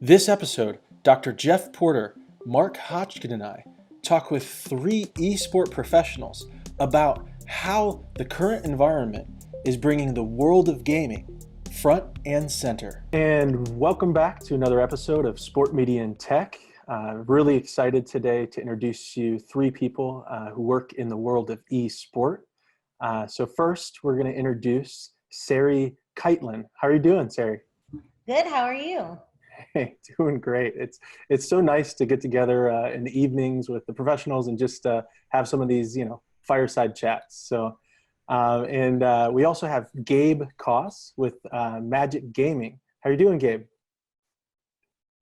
This episode, Dr. Jeff Porter, Mark Hodgkin, and I talk with three esport professionals about how the current environment is bringing the world of gaming front and center. And welcome back to another episode of Sport Media and Tech. Really excited today to introduce you three people who work in the world of esport. So first, we're going to introduce Sari Kitelyn. How are you doing, Sari? Good. How are you? Hey, doing great. It's so nice to get together in the evenings with the professionals and just have some of these, fireside chats. So, we also have Gabe Causse with Magic Gaming. How are you doing, Gabe?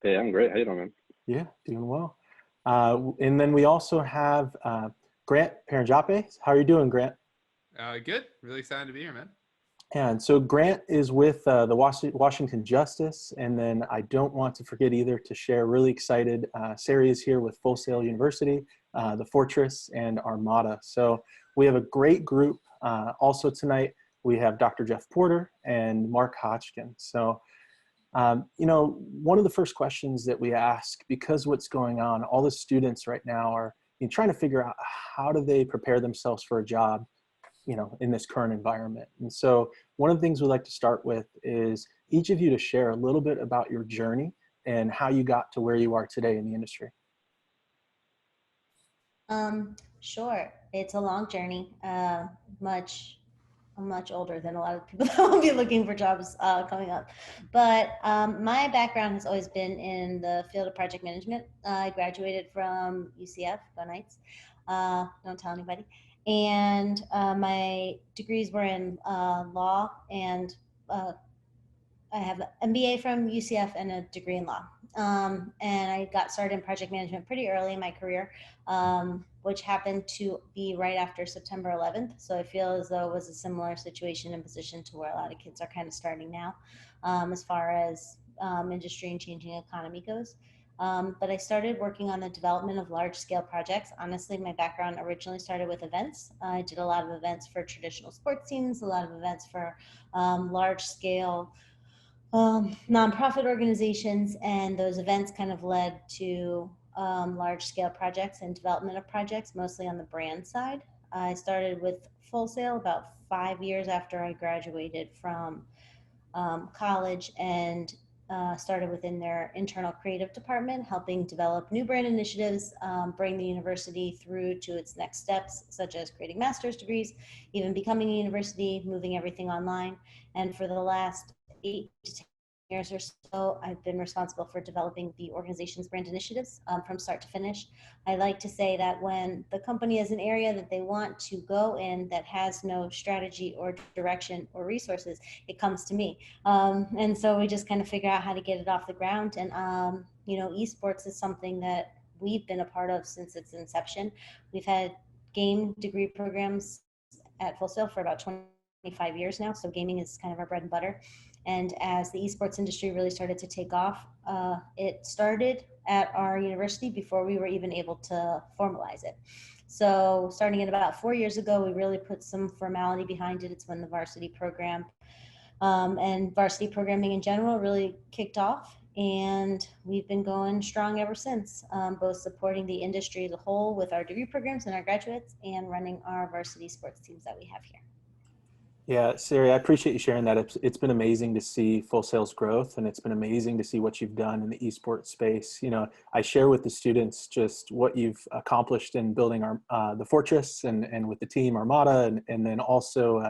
Hey, I'm great. How you doing, man? Yeah, doing well. And then we also have Grant Paranjape. How are you doing, Grant? Good. Really excited to be here, man. And so Grant is with the Washington Justice, and then I don't want to forget either to share, really excited, Sari is here with Full Sail University, the Fortress, and Armada. So we have a great group. Also tonight, we have Dr. Jeff Porter and Mark Hodgkin. So, one of the first questions that we ask, because what's going on, all the students right now are trying to figure out how do they prepare themselves for a job, in this current environment. And so one of the things we like to start with is each of you to share a little bit about your journey and how you got to where you are today in the industry. Sure. It's a long journey. I'm much older than a lot of people that will be looking for jobs coming up. But my background has always been in the field of project management. I graduated from UCF, go Knights. Don't tell anybody. And my degrees were in law, and I have an MBA from UCF and a degree in law. And I got started in project management pretty early in my career, which happened to be right after September 11th. So I feel as though it was a similar situation and position to where a lot of kids are kind of starting now, as far as industry and changing economy goes. But I started working on the development of large-scale projects. Honestly, my background originally started with events. I did a lot of events for traditional sports teams, a lot of events for large-scale nonprofit organizations, and those events kind of led to large-scale projects and development of projects, mostly on the brand side. I started with Full Sail about 5 years after I graduated from college, and started within their internal creative department, helping develop new brand initiatives, bring the university through to its next steps, such as creating master's degrees, even becoming a university, moving everything online. And for the last 8 to 10 years or so, I've been responsible for developing the organization's brand initiatives from start to finish. I like to say that when the company has an area that they want to go in that has no strategy or direction or resources, it comes to me. And so we just kind of figure out how to get it off the ground. And, esports is something that we've been a part of since its inception. We've had game degree programs at Full Sail for about 25 years now. So gaming is kind of our bread and butter. And as the esports industry really started to take off, it started at our university before we were even able to formalize it. So starting at about 4 years ago, we really put some formality behind it. It's when the varsity program and varsity programming in general really kicked off. And we've been going strong ever since, both supporting the industry as a whole with our degree programs and our graduates, and running our varsity sports teams that we have here. Yeah, Sari, I appreciate you sharing that. It's been amazing to see Full Sail's growth, and it's been amazing to see what you've done in the esports space. I share with the students just what you've accomplished in building the Fortress and with the team Armada, and then also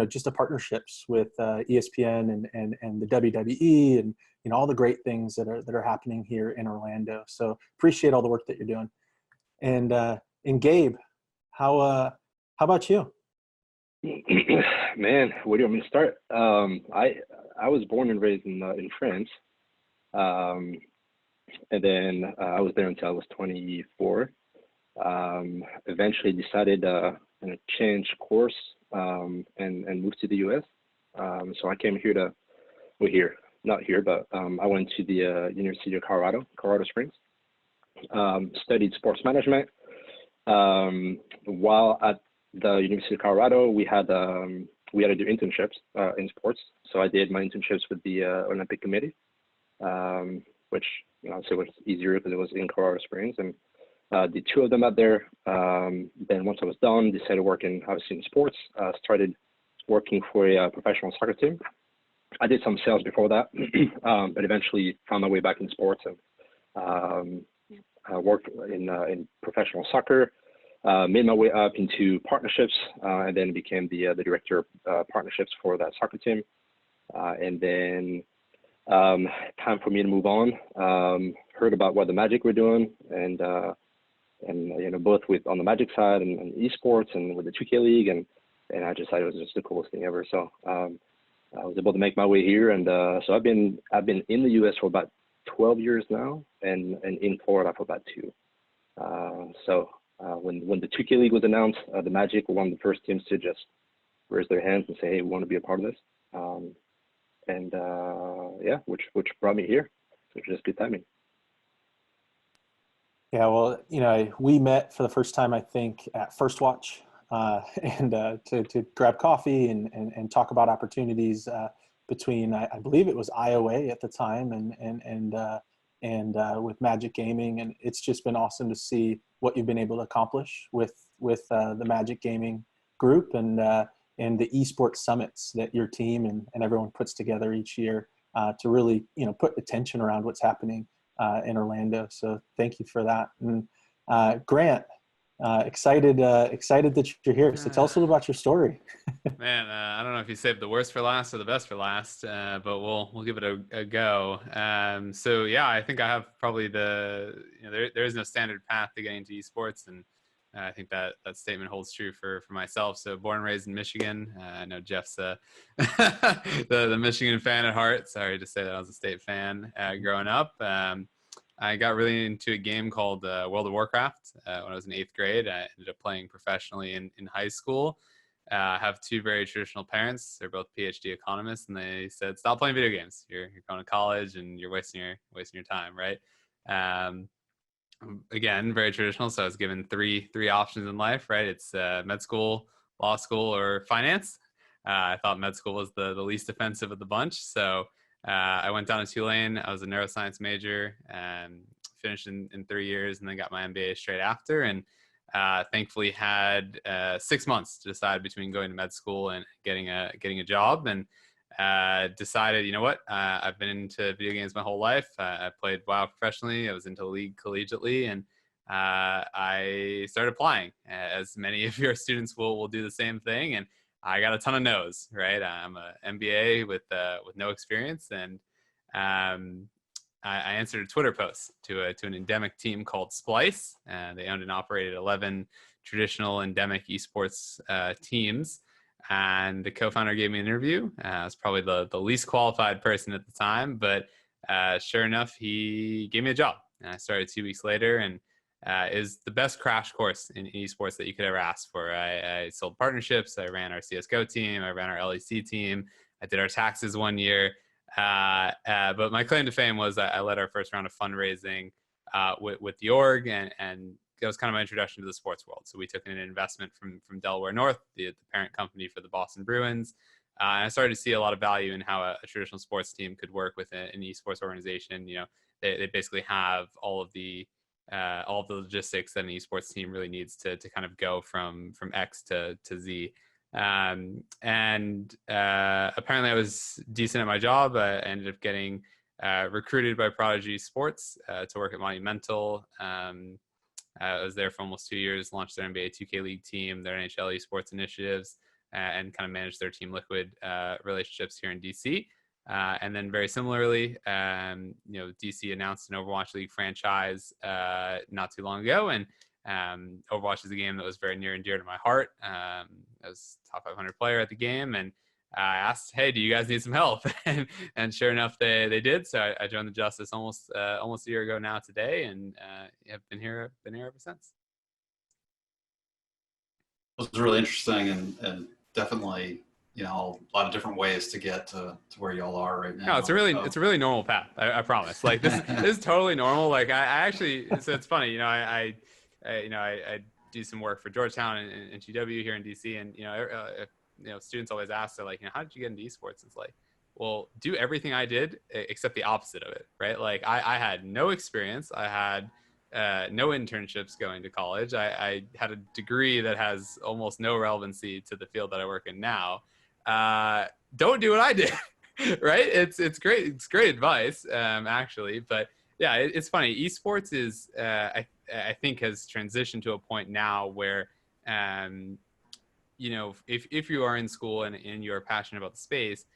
just the partnerships with ESPN and the WWE, and all the great things that are happening here in Orlando. So appreciate all the work that you're doing. And Gabe, how about you? Man, where do you want me to start? I was born and raised in France, and then I was there until I was 24. Eventually decided to change course and move to the U.S. So I came here not here, but I went to the University of Colorado Springs. Studied sports management. While at the University of Colorado, we had to do internships in sports. So I did my internships with the Olympic Committee. which obviously was easier because it was in Colorado Springs, and did 2 of them out there. Then once I was done, decided to work obviously in sports. Started working for a professional soccer team. I did some sales before that, but eventually found my way back in sports and worked in professional soccer. Made my way up into partnerships, and then became the director of partnerships for that soccer team. And then time for me to move on. Heard about what the Magic were doing, and both on the Magic side and esports and with the 2K League, and I just thought it was just the coolest thing ever. So I was able to make my way here, and so I've been in the U.S. for about 12 years now, and in Florida for about 2. When the 2K League was announced, the Magic were one of the first teams to just raise their hands and say, "Hey, we want to be a part of this," which brought me here, which is good timing. Yeah, well, we met for the first time, I think, at First Watch, and to grab coffee and talk about opportunities between, I believe it was IOA at the time, and with Magic Gaming, and it's just been awesome to see what you've been able to accomplish with the Magic Gaming group and the esports summits that your team and everyone puts together each year to really put attention around what's happening in Orlando. So thank you for that. And Grant, excited that you're here. So tell us a little about your story. Man, I don't know if you saved the worst for last or the best for last, but we'll give it a go. So yeah, I think I have probably there is no standard path to getting into esports, and I think that statement holds true for myself. So born and raised in Michigan. I know Jeff's the Michigan fan at heart. Sorry to say that I was a State fan growing up. I got really into a game called World of Warcraft when I was in 8th grade. I ended up playing professionally in high school. I have 2 very traditional parents. They're both PhD economists, and they said, "Stop playing video games. You're going to college, and you're wasting your time." Right? Again, very traditional. So I was given three options in life. Right? It's med school, law school, or finance. I thought med school was the least offensive of the bunch. So I went down to Tulane. I was a neuroscience major and finished in 3 years, and then got my MBA straight after. And thankfully had 6 months to decide between going to med school and getting a job, and decided, I've been into video games my whole life. I played WoW professionally. I was into League collegiately, and I started applying, as many of your students will do the same thing. And I got a ton of no's, right? I'm an MBA with no experience, and I answered a Twitter post to an endemic team called Splice. They owned and operated 11 traditional endemic esports teams. And the co-founder gave me an interview. I was probably the least qualified person at the time, but sure enough, he gave me a job. And I started 2 weeks later, and it was the best crash course in esports that you could ever ask for. I sold partnerships. I ran our CSGO team. I ran our LEC team. I did our taxes 1 year. But my claim to fame was I led our first round of fundraising with the org, and that was kind of my introduction to the sports world. So we took an investment from Delaware North, the parent company for the Boston Bruins. And I started to see a lot of value in how a traditional sports team could work with an esports organization. They basically have all of the logistics that an esports team really needs to kind of go from X to Z. Apparently I was decent at my job. I ended up getting recruited by Prodigy Sports to work at Monumental. I was there for almost 2 years, launched their NBA 2K League team, their NHL esports initiatives, and kind of managed their Team Liquid relationships here in DC. And then very similarly, DC announced an Overwatch League franchise not too long ago, and Overwatch is a game that was very near and dear to my heart. I was top 500 player at the game, and I asked, "Hey, do you guys need some help?" and sure enough, they did. So I joined the Justice almost a year ago now today, and have been here ever since. It was really interesting, and definitely, a lot of different ways to get to where y'all are right now. No, it's a really normal path. I promise. Like this is totally normal. Like I actually, so it's funny. I do some work for Georgetown and GW here in DC, and students always ask, they're like, how did you get into esports? It's like, well, do everything I did except the opposite of it, right? Like I had no experience. I had no internships going to college. I had a degree that has almost no relevancy to the field that I work in now. Don't do what I did, right? It's great. It's great advice, actually. But yeah, it's funny. Esports is, I think, has transitioned to a point now where, you know, if you are in school and you're passionate about the space,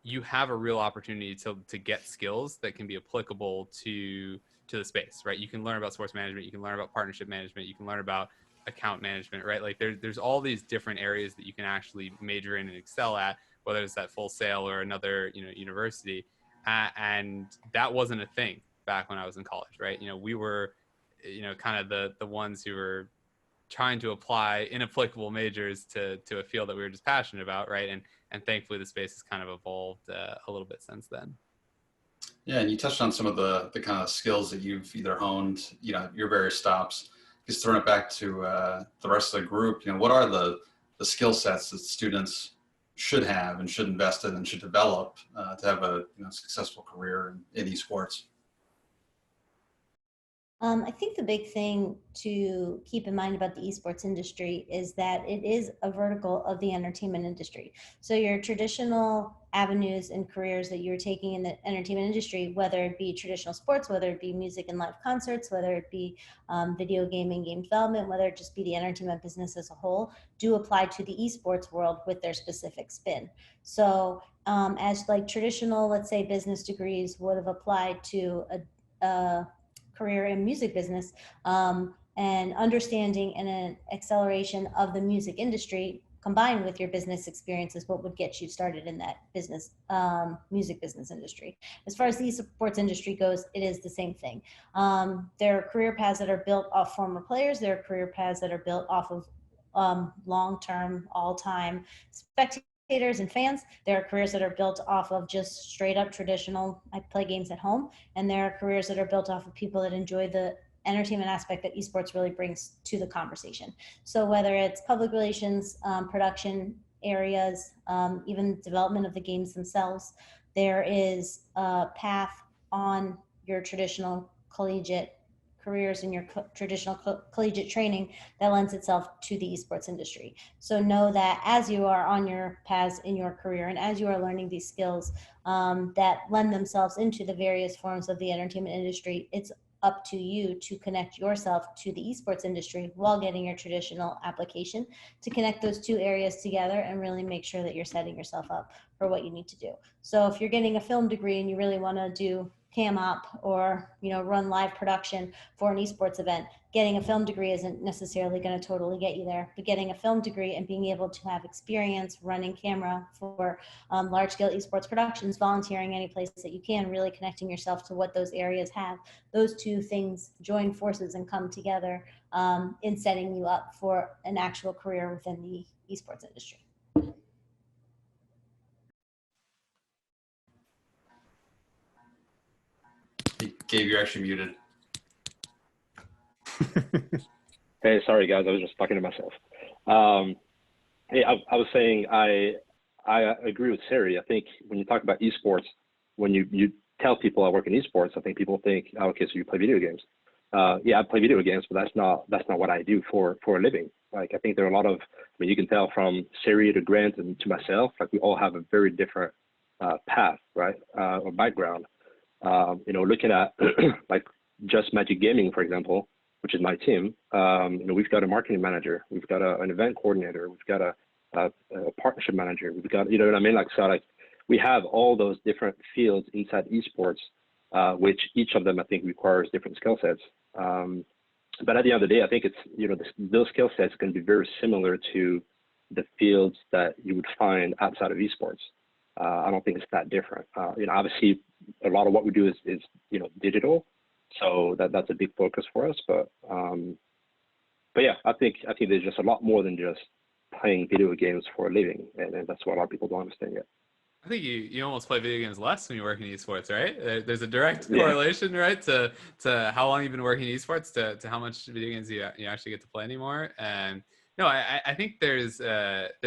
you have a real opportunity to get skills that can be applicable to the space, right? You can learn about sports management, you can learn about partnership management, you can learn about account management, right? Like there's all these different areas that you can actually major in and excel at, whether it's at Full Sail or another, you know, university. And that wasn't a thing back when I was in college, right? You know, we were, you know, kind of the ones who were trying to apply inapplicable majors to a field that we were just passionate about, right? And thankfully the space has kind of evolved a little bit since then. Yeah, and you touched on some of the kind of skills that you've either honed, you know, your various stops. Just throwing it back to the rest of the group, you know, what are the skill sets that students should have and should invest in and should develop to have a, you know, successful career in esports? I think the big thing to keep in mind about the esports industry is that it is a vertical of the entertainment industry. So your traditional avenues and careers that you're taking in the entertainment industry, whether it be traditional sports, whether it be music and live concerts, whether it be video gaming, game development, whether it just be the entertainment business as a whole, do apply to the esports world with their specific spin. So as like traditional, let's say, business degrees would have applied to a career in music business, and understanding and an acceleration of the music industry combined with your business experience is what would get you started in that business, music business industry. As far as the esports industry goes, it is the same thing. There are career paths that are built off former players. There are career paths that are built off of long-term, all-time spectators and fans. There are careers that are built off of just straight up traditional, I play games at home. And there are careers that are built off of people that enjoy the entertainment aspect that esports really brings to the conversation. So whether it's public relations, production areas, even development of the games themselves, there is a path on your traditional collegiate careers and your traditional collegiate training that lends itself to the esports industry. So know that as you are on your paths in your career and as you are learning these skills that lend themselves into the various forms of the entertainment industry, it's up to you to connect yourself to the esports industry while getting your traditional application to connect those two areas together and really make sure that you're setting yourself up for what you need to do. So if you're getting a film degree and you really want to do cam op or, you know, run live production for an esports event, getting a film degree isn't necessarily going to totally get you there, but getting a film degree and being able to have experience running camera for large scale esports productions, volunteering any place that you can, really connecting yourself to what those areas have, those two things join forces and come together in setting you up for an actual career within the esports industry. Gabe, you're actually muted. Hey, sorry guys, I was just talking to myself. Hey, I was saying I agree with Sari. I think when you talk about esports, when you tell people I work in esports, I think people think, oh, okay, so you play video games. Yeah, I play video games, but that's not what I do for a living. Like, I think there are a lot of, I mean, you can tell from Sari to Grant and to myself, like we all have a very different path, right, or background. You know, looking at like Just Magic Gaming, for example, which is my team, you know, we've got a marketing manager, we've got an event coordinator, we've got a partnership manager, we've got, you know what I mean? Like, so like we have all those different fields inside esports, which each of them I think requires different skill sets. But at the end of the day, I think it's, you know, those skill sets can be very similar to the fields that you would find outside of esports. I don't think it's that different. You know, obviously a lot of what we do is you know, digital. So that's a big focus for us, but yeah, I think there's just a lot more than just playing video games for a living, and that's what a lot of people don't understand yet. I think you almost play video games less when you work in esports, right? There's a direct correlation, right, to how long you've been working in esports to how much video games you actually get to play anymore. And no, I think there's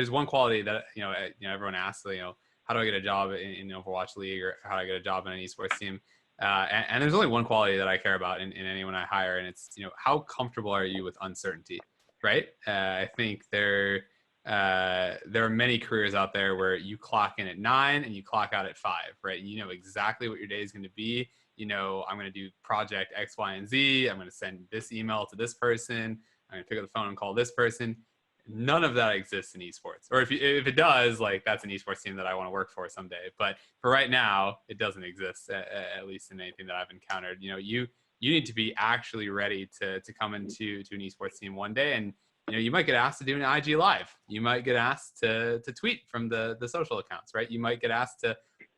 one quality that you know everyone asks, you know, how do I get a job in Overwatch League, or how do I get a job in an esports team? And there's only one quality that I care about in anyone I hire, and it's, how comfortable are you with uncertainty, right? I think there are many careers out there where you clock in at 9 and you clock out at 5, right? You know exactly what your day is going to be. I'm going to do project X, Y, and Z. I'm going to send this email to this person. I'm going to pick up the phone and call this person. None of that exists in esports. Or if it does, like, that's an esports team that I want to work for someday. But for right now, it doesn't exist, at least in anything that I've encountered. You need to be actually ready to come into an esports team one day. And, you might get asked to do an IG live. You might get asked to tweet from the social accounts, right? You might get asked to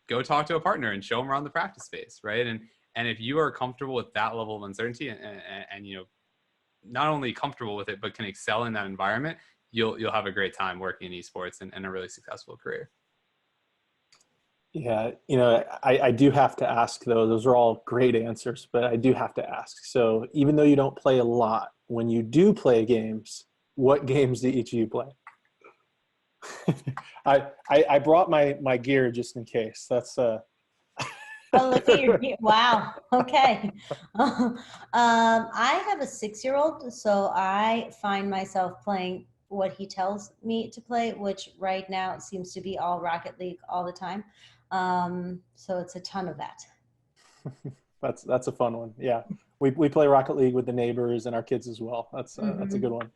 go talk to a partner and show them around the practice space, right? And if you are comfortable with that level of uncertainty and not only comfortable with it, but can excel in that environment, you'll have a great time working in esports and a really successful career. Yeah, I do have to ask, though. Those are all great answers, but I do have to ask. So even though you don't play a lot, when you do play games, what games do each of you play? I brought my gear just in case. That's Oh, look at your gear. Wow. Okay. I have a 6-year-old, so I find myself playing what he tells me to play, which right now seems to be all Rocket League all the time. So it's a ton of that. That's a fun one. Yeah, we play Rocket League with the neighbors and our kids as well. That's a good one.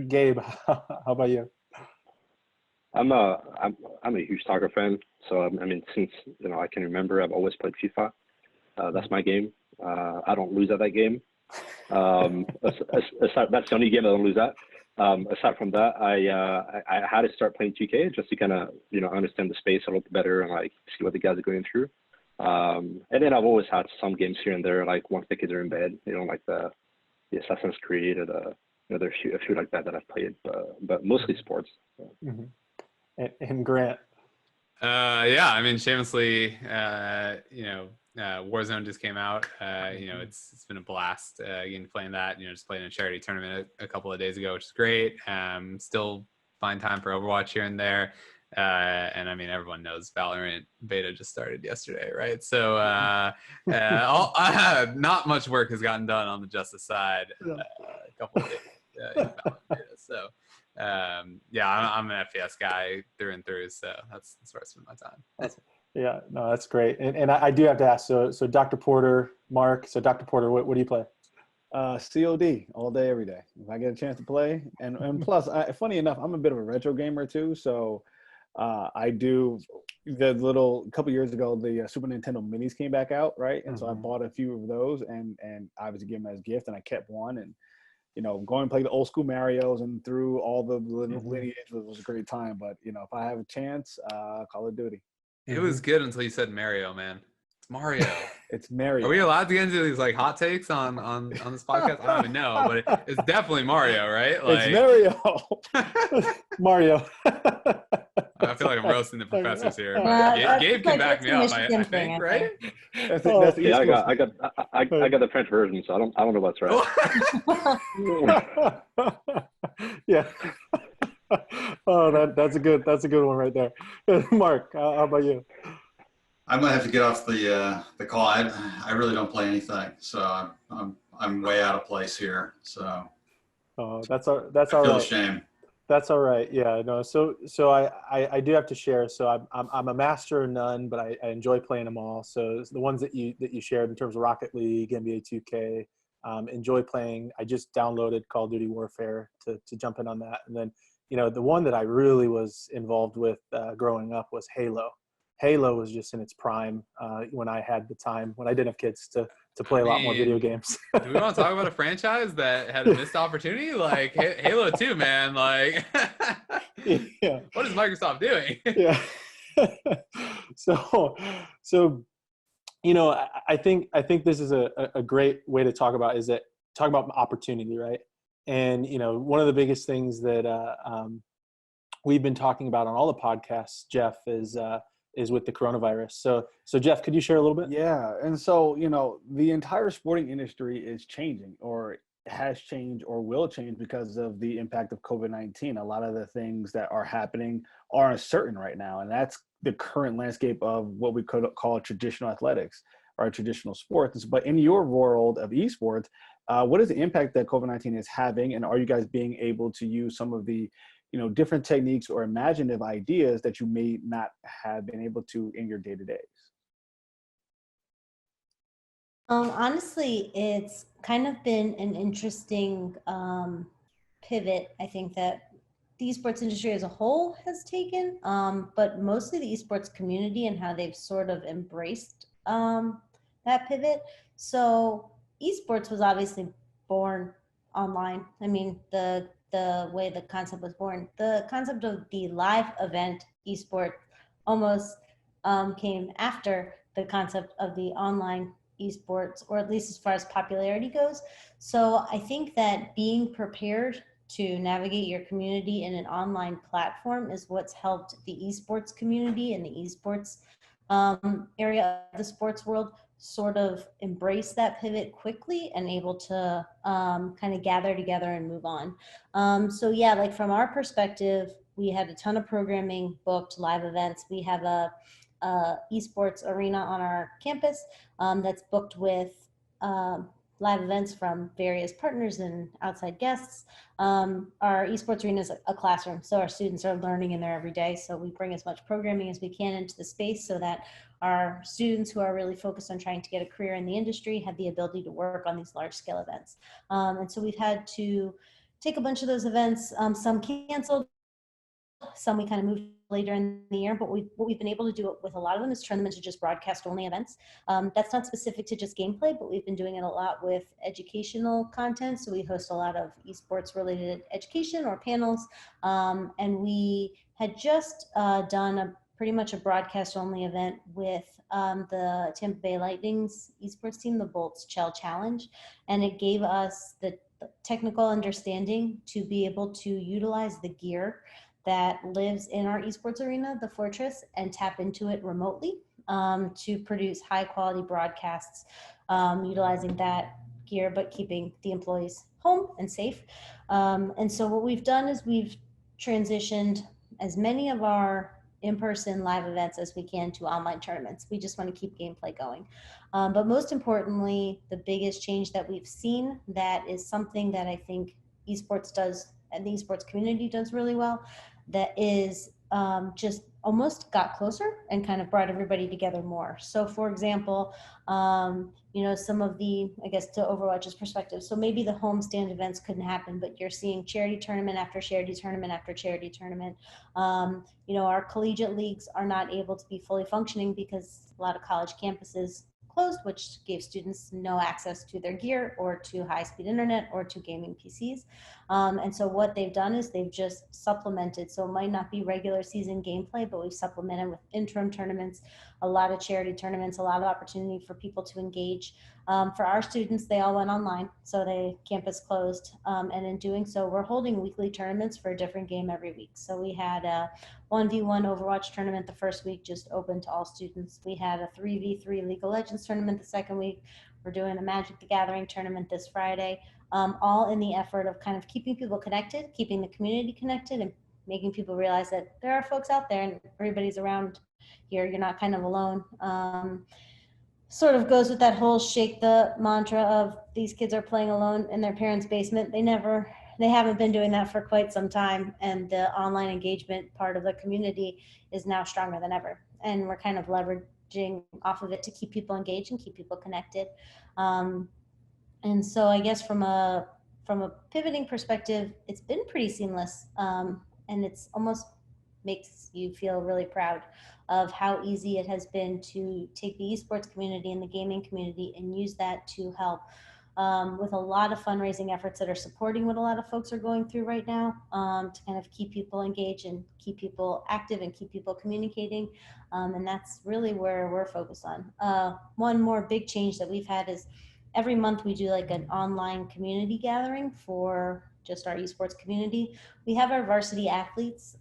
Gabe, how about you? I'm a huge soccer fan. So since I can remember, I've always played FIFA. That's my game. I don't lose at that game. Aside, that's the only game I don't lose at. Aside from that, I had to start playing 2K just to kind of understand the space a little bit better and like see what the guys are going through. And then I've always had some games here and there, like once the kids are in bed, like the Assassin's Creed or there's a few like that I've played, but mostly sports. Mm-hmm. And Grant. Shamelessly, Warzone just came out. It's been a blast again playing that. Just playing a charity tournament a couple of days ago, which is great. Still find time for Overwatch here and there. And everyone knows Valorant beta just started yesterday, right? So not much work has gotten done on the Justice side. A couple of days in Valorant beta. So I'm an FPS guy through and through. So that's where I spend my time. Yeah, no, that's great. And I do have to ask, so Dr. Porter, Mark, so Dr. Porter, what do you play? COD all day, every day. If I get a chance to play. And plus, funny enough, I'm a bit of a retro gamer too. So I do the little couple years ago, the Super Nintendo minis came back out, right? And so I bought a few of those and obviously gave them as a gift, and I kept one. And going and play the old school Marios and through all the lineage was a great time. But if I have a chance, Call of Duty. It was good until you said Mario, man. It's Mario. It's Mario. Are we allowed to get into these like hot takes on this podcast? I don't even know, but it's definitely Mario, right? Like, it's Mario. Mario. I feel like I'm roasting the professors here. Gabe can back me up, I think, right? That's I got the French version, so I don't know what's right. Yeah. Oh, that's a good one right there. Mark, how about you? I might have to get off the call. I really don't play anything, so I'm way out of place here. So that's all I feel right. shame. That's all right. Yeah, no. So I do have to share. So I'm a master of none, but I enjoy playing them all. So the ones that you shared in terms of Rocket League, NBA 2K, enjoy playing. I just downloaded Call of Duty Warfare to jump in on that, and then the one that I really was involved with growing up was Halo. Halo was just in its prime when I had the time, when I didn't have kids, to play a lot more video games. Do we want to talk about a franchise that had a missed opportunity? Like Halo 2, man. Like, yeah. What is Microsoft doing? Yeah. So I think this is a great way to talk about opportunity, right? And one of the biggest things that we've been talking about on all the podcasts, Jeff, is with the coronavirus. So Jeff, could you share a little bit? Yeah. And so, the entire sporting industry is changing, or has changed or will change because of the impact of COVID-19. A lot of the things that are happening are uncertain right now, and that's the current landscape of what we could call traditional athletics or traditional sports. But in your world of esports, what is the impact that COVID-19 is having, and are you guys being able to use some of the different techniques or imaginative ideas that you may not have been able to in your day-to-days? Honestly, it's kind of been an interesting pivot, I think, that the esports industry as a whole has taken, but mostly the esports community and how they've sort of embraced that pivot. So esports was obviously born online. I mean, the way the concept was born, the concept of the live event esport almost came after the concept of the online esports, or at least as far as popularity goes. So I think that being prepared to navigate your community in an online platform is what's helped the esports community and the esports area of the sports world sort of embrace that pivot quickly and able to kind of gather together and move on. So yeah, like from our perspective, we had a ton of programming booked, live events. We have a esports arena on our campus that's booked with live events from various partners and outside guests. Our esports arena is a classroom, so our students are learning in there every day. So we bring as much programming as we can into the space so that our students who are really focused on trying to get a career in the industry have the ability to work on these large scale events. And so we've had to take a bunch of those events, some canceled, some we kind of moved later in the year, but what we've been able to do with a lot of them is turn them into just broadcast only events. That's not specific to just gameplay, but we've been doing it a lot with educational content. So we host a lot of esports related education or panels. And we had just done pretty much a broadcast only event with the Tampa Bay Lightning's esports team, the Bolts Chell Challenge. And it gave us the technical understanding to be able to utilize the gear that lives in our esports arena, the Fortress, and tap into it remotely to produce high quality broadcasts utilizing that gear, but keeping the employees home and safe. And so what we've done is we've transitioned as many of our in-person live events as we can to online tournaments. We just want to keep gameplay going. But most importantly, the biggest change that we've seen that is something that I think esports does and the esports community does really well, that is just almost got closer and kind of brought everybody together more. So for example, some of the, I guess to Overwatch's perspective, so maybe the homestand events couldn't happen, but you're seeing charity tournament after charity tournament after charity tournament. Our collegiate leagues are not able to be fully functioning because a lot of college campuses closed, which gave students no access to their gear or to high-speed internet or to gaming PCs. And so what they've done is they've just supplemented. So it might not be regular season gameplay, but we've supplemented with interim tournaments, a lot of charity tournaments, a lot of opportunity for people to engage. For our students, they all went online, so the campus closed. And in doing so, we're holding weekly tournaments for a different game every week. So we had a 1v1 Overwatch tournament the first week, just open to all students. We had a 3v3 League of Legends tournament the second week. We're doing a Magic the Gathering tournament this Friday, all in the effort of kind of keeping people connected, keeping the community connected, and making people realize that there are folks out there and everybody's around here. You're not kind of alone. Sort of goes with that whole shake the mantra of these kids are playing alone in their parents' basement. They haven't been doing that for quite some time, and the online engagement part of the community is now stronger than ever. And we're kind of leveraging off of it to keep people engaged and keep people connected. And so I guess from a pivoting perspective, it's been pretty seamless, and it's almost makes you feel really proud of how easy it has been to take the esports community and the gaming community and use that to help with a lot of fundraising efforts that are supporting what a lot of folks are going through right now, to kind of keep people engaged and keep people active and keep people communicating. And that's really where we're focused on. One more big change that we've had is every month we do like an online community gathering for just our esports community. We have our varsity athletes,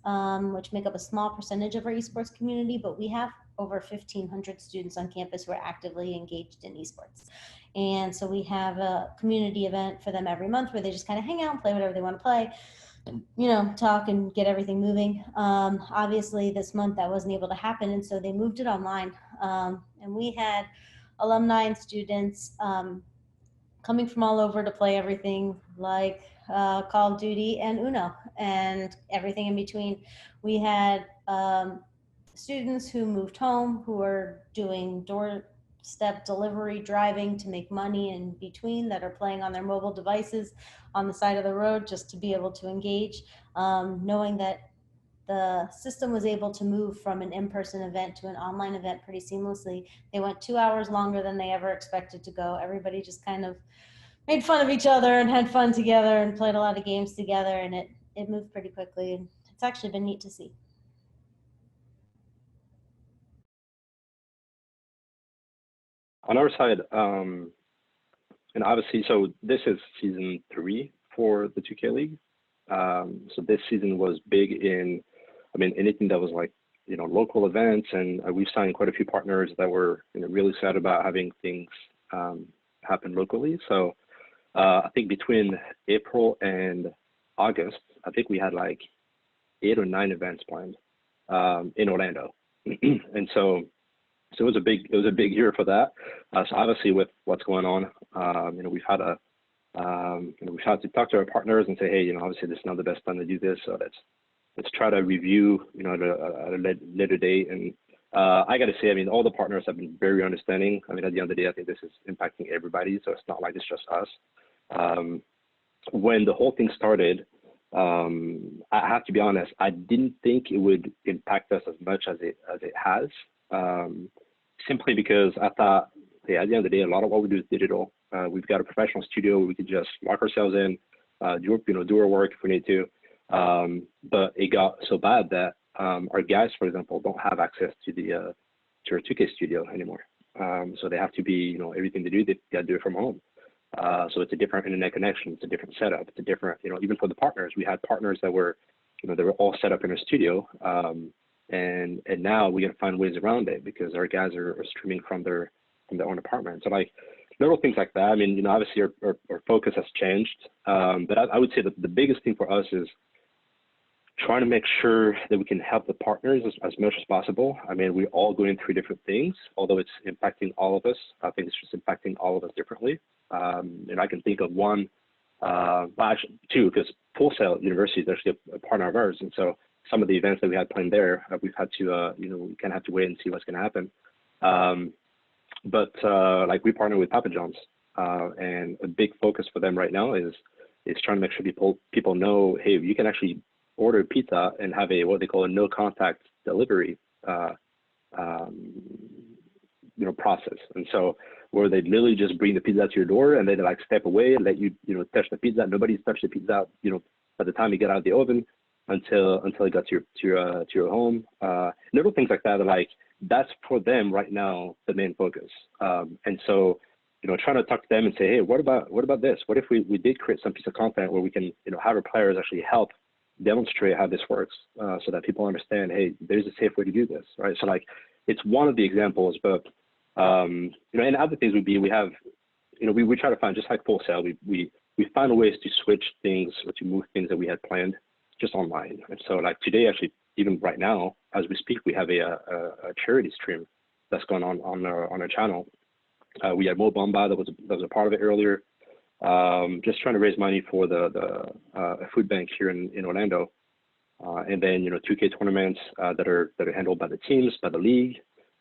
which make up a small percentage of our esports community, but we have over 1,500 students on campus who are actively engaged in esports. And so we have a community event for them every month where they just kind of hang out and play whatever they want to play, you know, talk and get everything moving. Obviously this month that wasn't able to happen, and so they moved it online. And we had alumni and students coming from all over to play everything like Call of Duty and Uno and everything in between. We had students who moved home who are doing doorstep delivery driving to make money in between, that are playing on their mobile devices on the side of the road just to be able to engage, knowing that the system was able to move from an in-person event to an online event pretty seamlessly. They went 2 hours longer than they ever expected to go. Everybody just kind of made fun of each other and had fun together and played a lot of games together, and it moved pretty quickly, and it's actually been neat to see. On our side, and obviously, so this is season 3 for the 2K League. So this season was big in, I mean, anything that was like, you know, local events, and we've signed quite a few partners that were, you know, really excited about having things happen locally. So I think between April and August, I think we had like 8 or 9 events planned in Orlando, and so it was a big year for that. So obviously, with what's going on, you know, we've had to talk to our partners and say, hey, you know, obviously this is not the best time to do this, so let's try to review, you know, at a later date. And I got to say, I mean, all the partners have been very understanding. I mean, at the end of the day, I think this is impacting everybody, so it's not like it's just us. When the whole thing started, I have to be honest, I didn't think it would impact us as much as it has, simply because I thought, hey, at the end of the day, a lot of what we do is digital. We've got a professional studio where we could just lock ourselves in, do our work if we need to. But it got so bad that our guys, for example, don't have access to our 2K studio anymore. So they have to be, you know, everything they do, they got to do it from home. So it's a different internet connection, it's a different setup, it's a different, you know, even for the partners, we had partners that were, you know, they were all set up in a studio. And now we got to find ways around it because our guys are streaming from their own apartment. So like little things like that. I mean, you know, obviously our focus has changed. But I would say that the biggest thing for us is trying to make sure that we can help the partners as much as possible. I mean, we're all going through different things, although it's impacting all of us. I think it's just impacting all of us differently. And I can think of one, well, actually two, because Full Sail University is actually a partner of ours. And so some of the events that we had planned there, we've had to, you know, we kind of have to wait and see what's going to happen. But like we partner with Papa John's, and a big focus for them right now is trying to make sure people know, hey, you can actually order pizza and have a what they call a no contact delivery, you know, process. And so where they literally just bring the pizza to your door and then they like step away and let you, you know, touch the pizza. Nobody's touched the pizza, you know, by the time you get out of the oven until it got to your home. Little things like that are like, that's for them right now, the main focus. And so, you know, trying to talk to them and say, hey, what about this? What if we did create some piece of content where we can, you know, have our players actually help demonstrate how this works, so that people understand, hey, there's a safe way to do this, right? So like, it's one of the examples, but you know, and other things would be, we have, you know, we try to find, just like Full Sail, we find ways to switch things or to move things that we had planned just online. And so like today, actually, even right now, as we speak, we have a charity stream that's going on our channel. We had Mo Bamba that was a part of it earlier. Just trying to raise money for the food bank here in Orlando, and then, you know, 2K tournaments that are handled by the teams, by the league.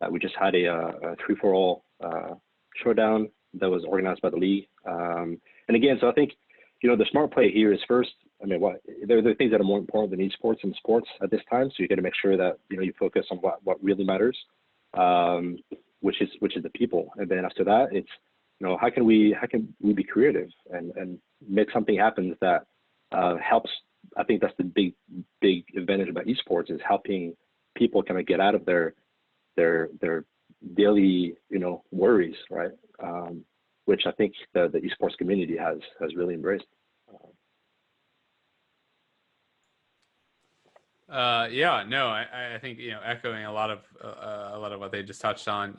We just had a 3-for-all showdown that was organized by the league. And again, so I think, you know, the smart play here is first, I mean, there are things that are more important than esports and sports at this time. So you got to make sure that, you know, you focus on what really matters, which is the people. And then after that, it's, you know, how can we be creative and make something happen that helps. I think that's the big advantage about esports, is helping people kind of get out of their daily, you know, worries, right? Which I think the esports community has really embraced. Yeah, no, I think, echoing a lot of what they just touched on,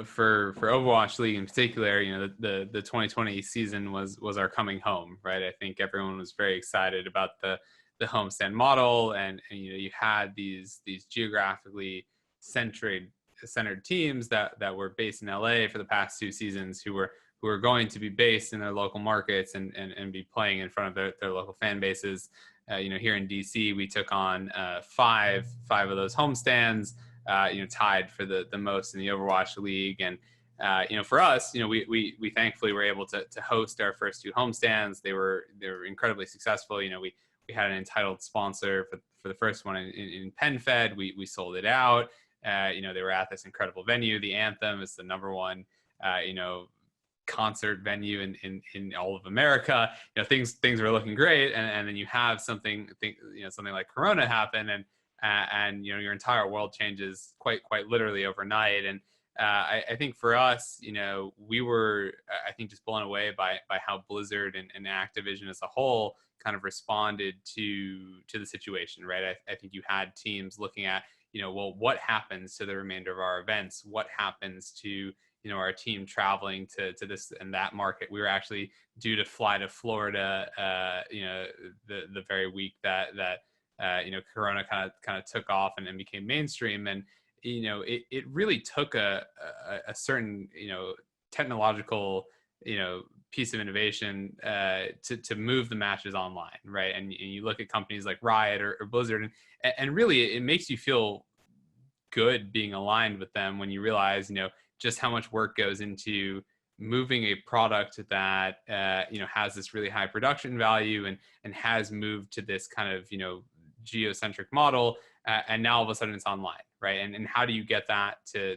for Overwatch League in particular, the 2020 season was our coming home, right? I think everyone was very excited about the homestand model, and you had these geographically centered teams that were based in LA for the past 2 seasons, who were going to be based in their local markets and be playing in front of their local fan bases. Here in DC, we took on five of those homestands, tied for the most in the Overwatch League. And for us, we thankfully were able to host our first 2 homestands. They were incredibly successful. We had an entitled sponsor for the first one in PenFed. We sold it out. They were at this incredible venue. The Anthem is the #1, concert venue in all of America. Things were looking great, and then you have something like Corona happen, and your entire world changes quite literally overnight. And I think for us, we were, I think, just blown away by how Blizzard and Activision as a whole kind of responded to the situation, right? I think you had teams looking at, well, what happens to the remainder of our events? What happens to our team traveling to this and that market? We were actually due to fly to Florida, the very week that Corona kind of took off and became mainstream. And, it really took a certain, technological, piece of innovation to move the matches online, right? And you look at companies like Riot or Blizzard, and really it makes you feel good being aligned with them when you realize, just how much work goes into moving a product that has this really high production value and has moved to this kind of geocentric model, and now all of a sudden it's online, right? And how do you get that to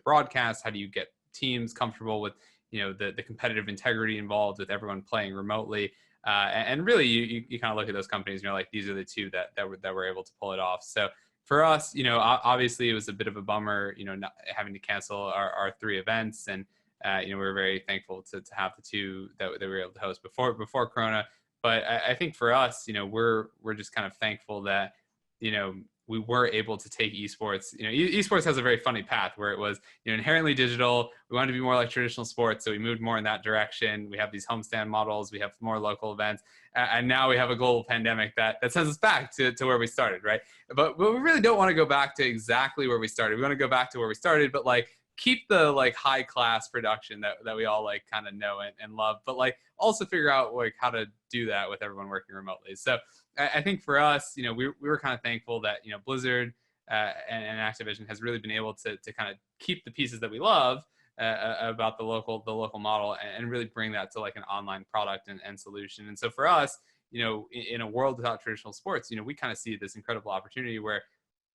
broadcast? How do you get teams comfortable with the competitive integrity involved with everyone playing remotely? And really you kind of look at those companies and you're like, these are the 2 that were able to pull it off. So for us, obviously it was a bit of a bummer, not having to cancel our 3 events. And, we were very thankful to have the 2 that we were able to host before Corona. But I think for us, we're just kind of thankful that, we were able to take esports. Esports has a very funny path where it was, inherently digital. We wanted to be more like traditional sports, so we moved more in that direction. We have these homestand models. We have more local events, and now we have a global pandemic that sends us back to where we started, right? But we really don't want to go back to exactly where we started. We want to go back to where we started, but keep the high class production that we all kind of know and love, but also figure out how to do that with everyone working remotely. So I think for us, we were kind of thankful that Blizzard and Activision has really been able to kind of keep the pieces that we love about the local model and really bring that to an online product and solution. And so for us, in a world without traditional sports, we kind of see this incredible opportunity where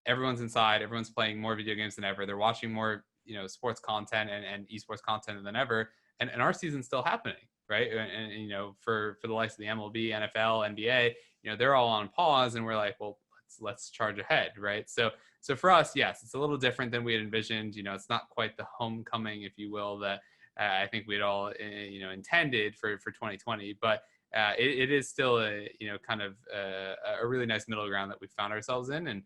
everyone's inside, everyone's playing more video games than ever. They're watching more sports content and esports content than ever, and our season's still happening, right? And for the likes of the MLB, NFL, NBA, they're all on pause, and we're like, well, let's charge ahead, right? So for us, yes, it's a little different than we had envisioned. It's not quite the homecoming, if you will, that I think we'd all intended for 2020, but it is still a kind of a really nice middle ground that we found ourselves in, and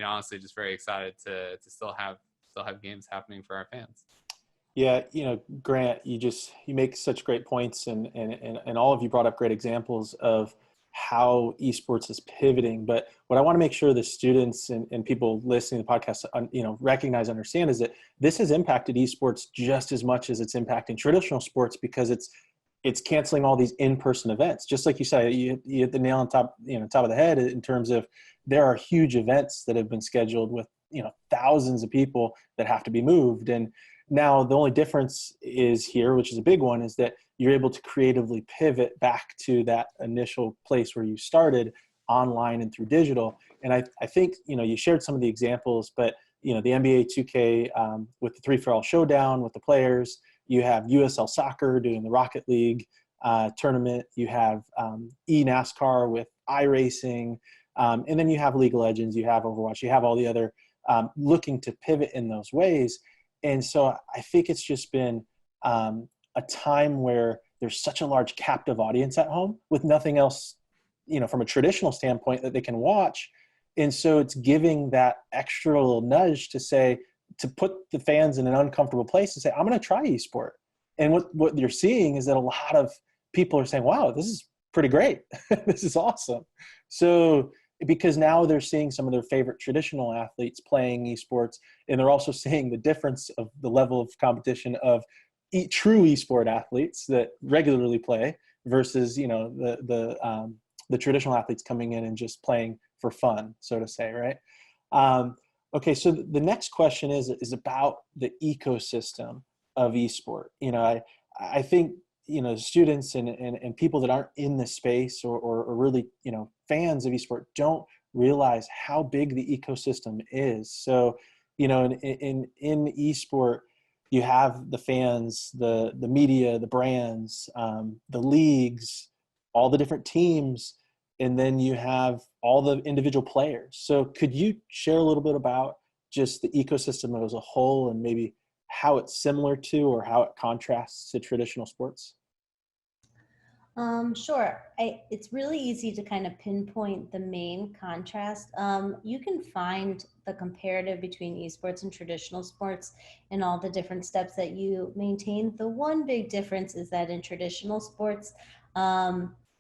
honestly, just very excited to still have games happening for our fans. Yeah, Grant, you make such great points, and all of you brought up great examples of how esports is pivoting. But what I want to make sure the students and people listening to the podcast, recognize, understand is that this has impacted esports just as much as it's impacting traditional sports, because it's canceling all these in-person events. Just like you said, you hit the nail on top of the head in terms of there are huge events that have been scheduled with thousands of people that have to be moved. And now the only difference is here, which is a big one, is that you're able to creatively pivot back to that initial place where you started, online and through digital. And I think, you shared some of the examples, but, the NBA 2K with the 3-for-all showdown with the players, you have USL Soccer doing the Rocket League tournament, you have eNASCAR with iRacing, and then you have League of Legends, you have Overwatch, you have all the other looking to pivot in those ways. And so I think it's just been a time where there's such a large captive audience at home with nothing else, from a traditional standpoint that they can watch. And so it's giving that extra little nudge to say, to put the fans in an uncomfortable place to say, I'm going to try esport. And what you're seeing is that a lot of people are saying, wow, this is pretty great. This is awesome. So because now they're seeing some of their favorite traditional athletes playing esports, and they're also seeing the difference of the level of competition of true esport athletes that regularly play versus, you know, the traditional athletes coming in and just playing for fun, so to say, right? Okay, so the next question is about the ecosystem of esport. You know, I think, you know, students and people that aren't in the space or really, you know, fans of esport don't realize how big the ecosystem is. So, you know, in esport, you have the fans, the media, the brands, the leagues, all the different teams, and then you have all the individual players. So could you share a little bit about just the ecosystem as a whole and maybe how it's similar to or how it contrasts to traditional sports? Sure. It's really easy to kind of pinpoint the main contrast. You can find the comparative between esports and traditional sports and all the different steps that you maintain. The one big difference is that in traditional sports,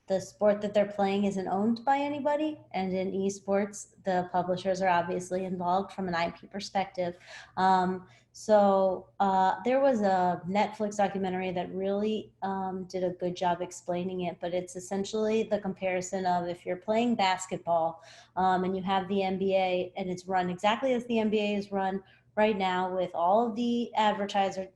the sport that they're playing isn't owned by anybody. And in esports, the publishers are obviously involved from an IP perspective. There was a Netflix documentary that really did a good job explaining it, but it's essentially the comparison of if you're playing basketball and you have the NBA and it's run exactly as the NBA is run right now with all of the advertising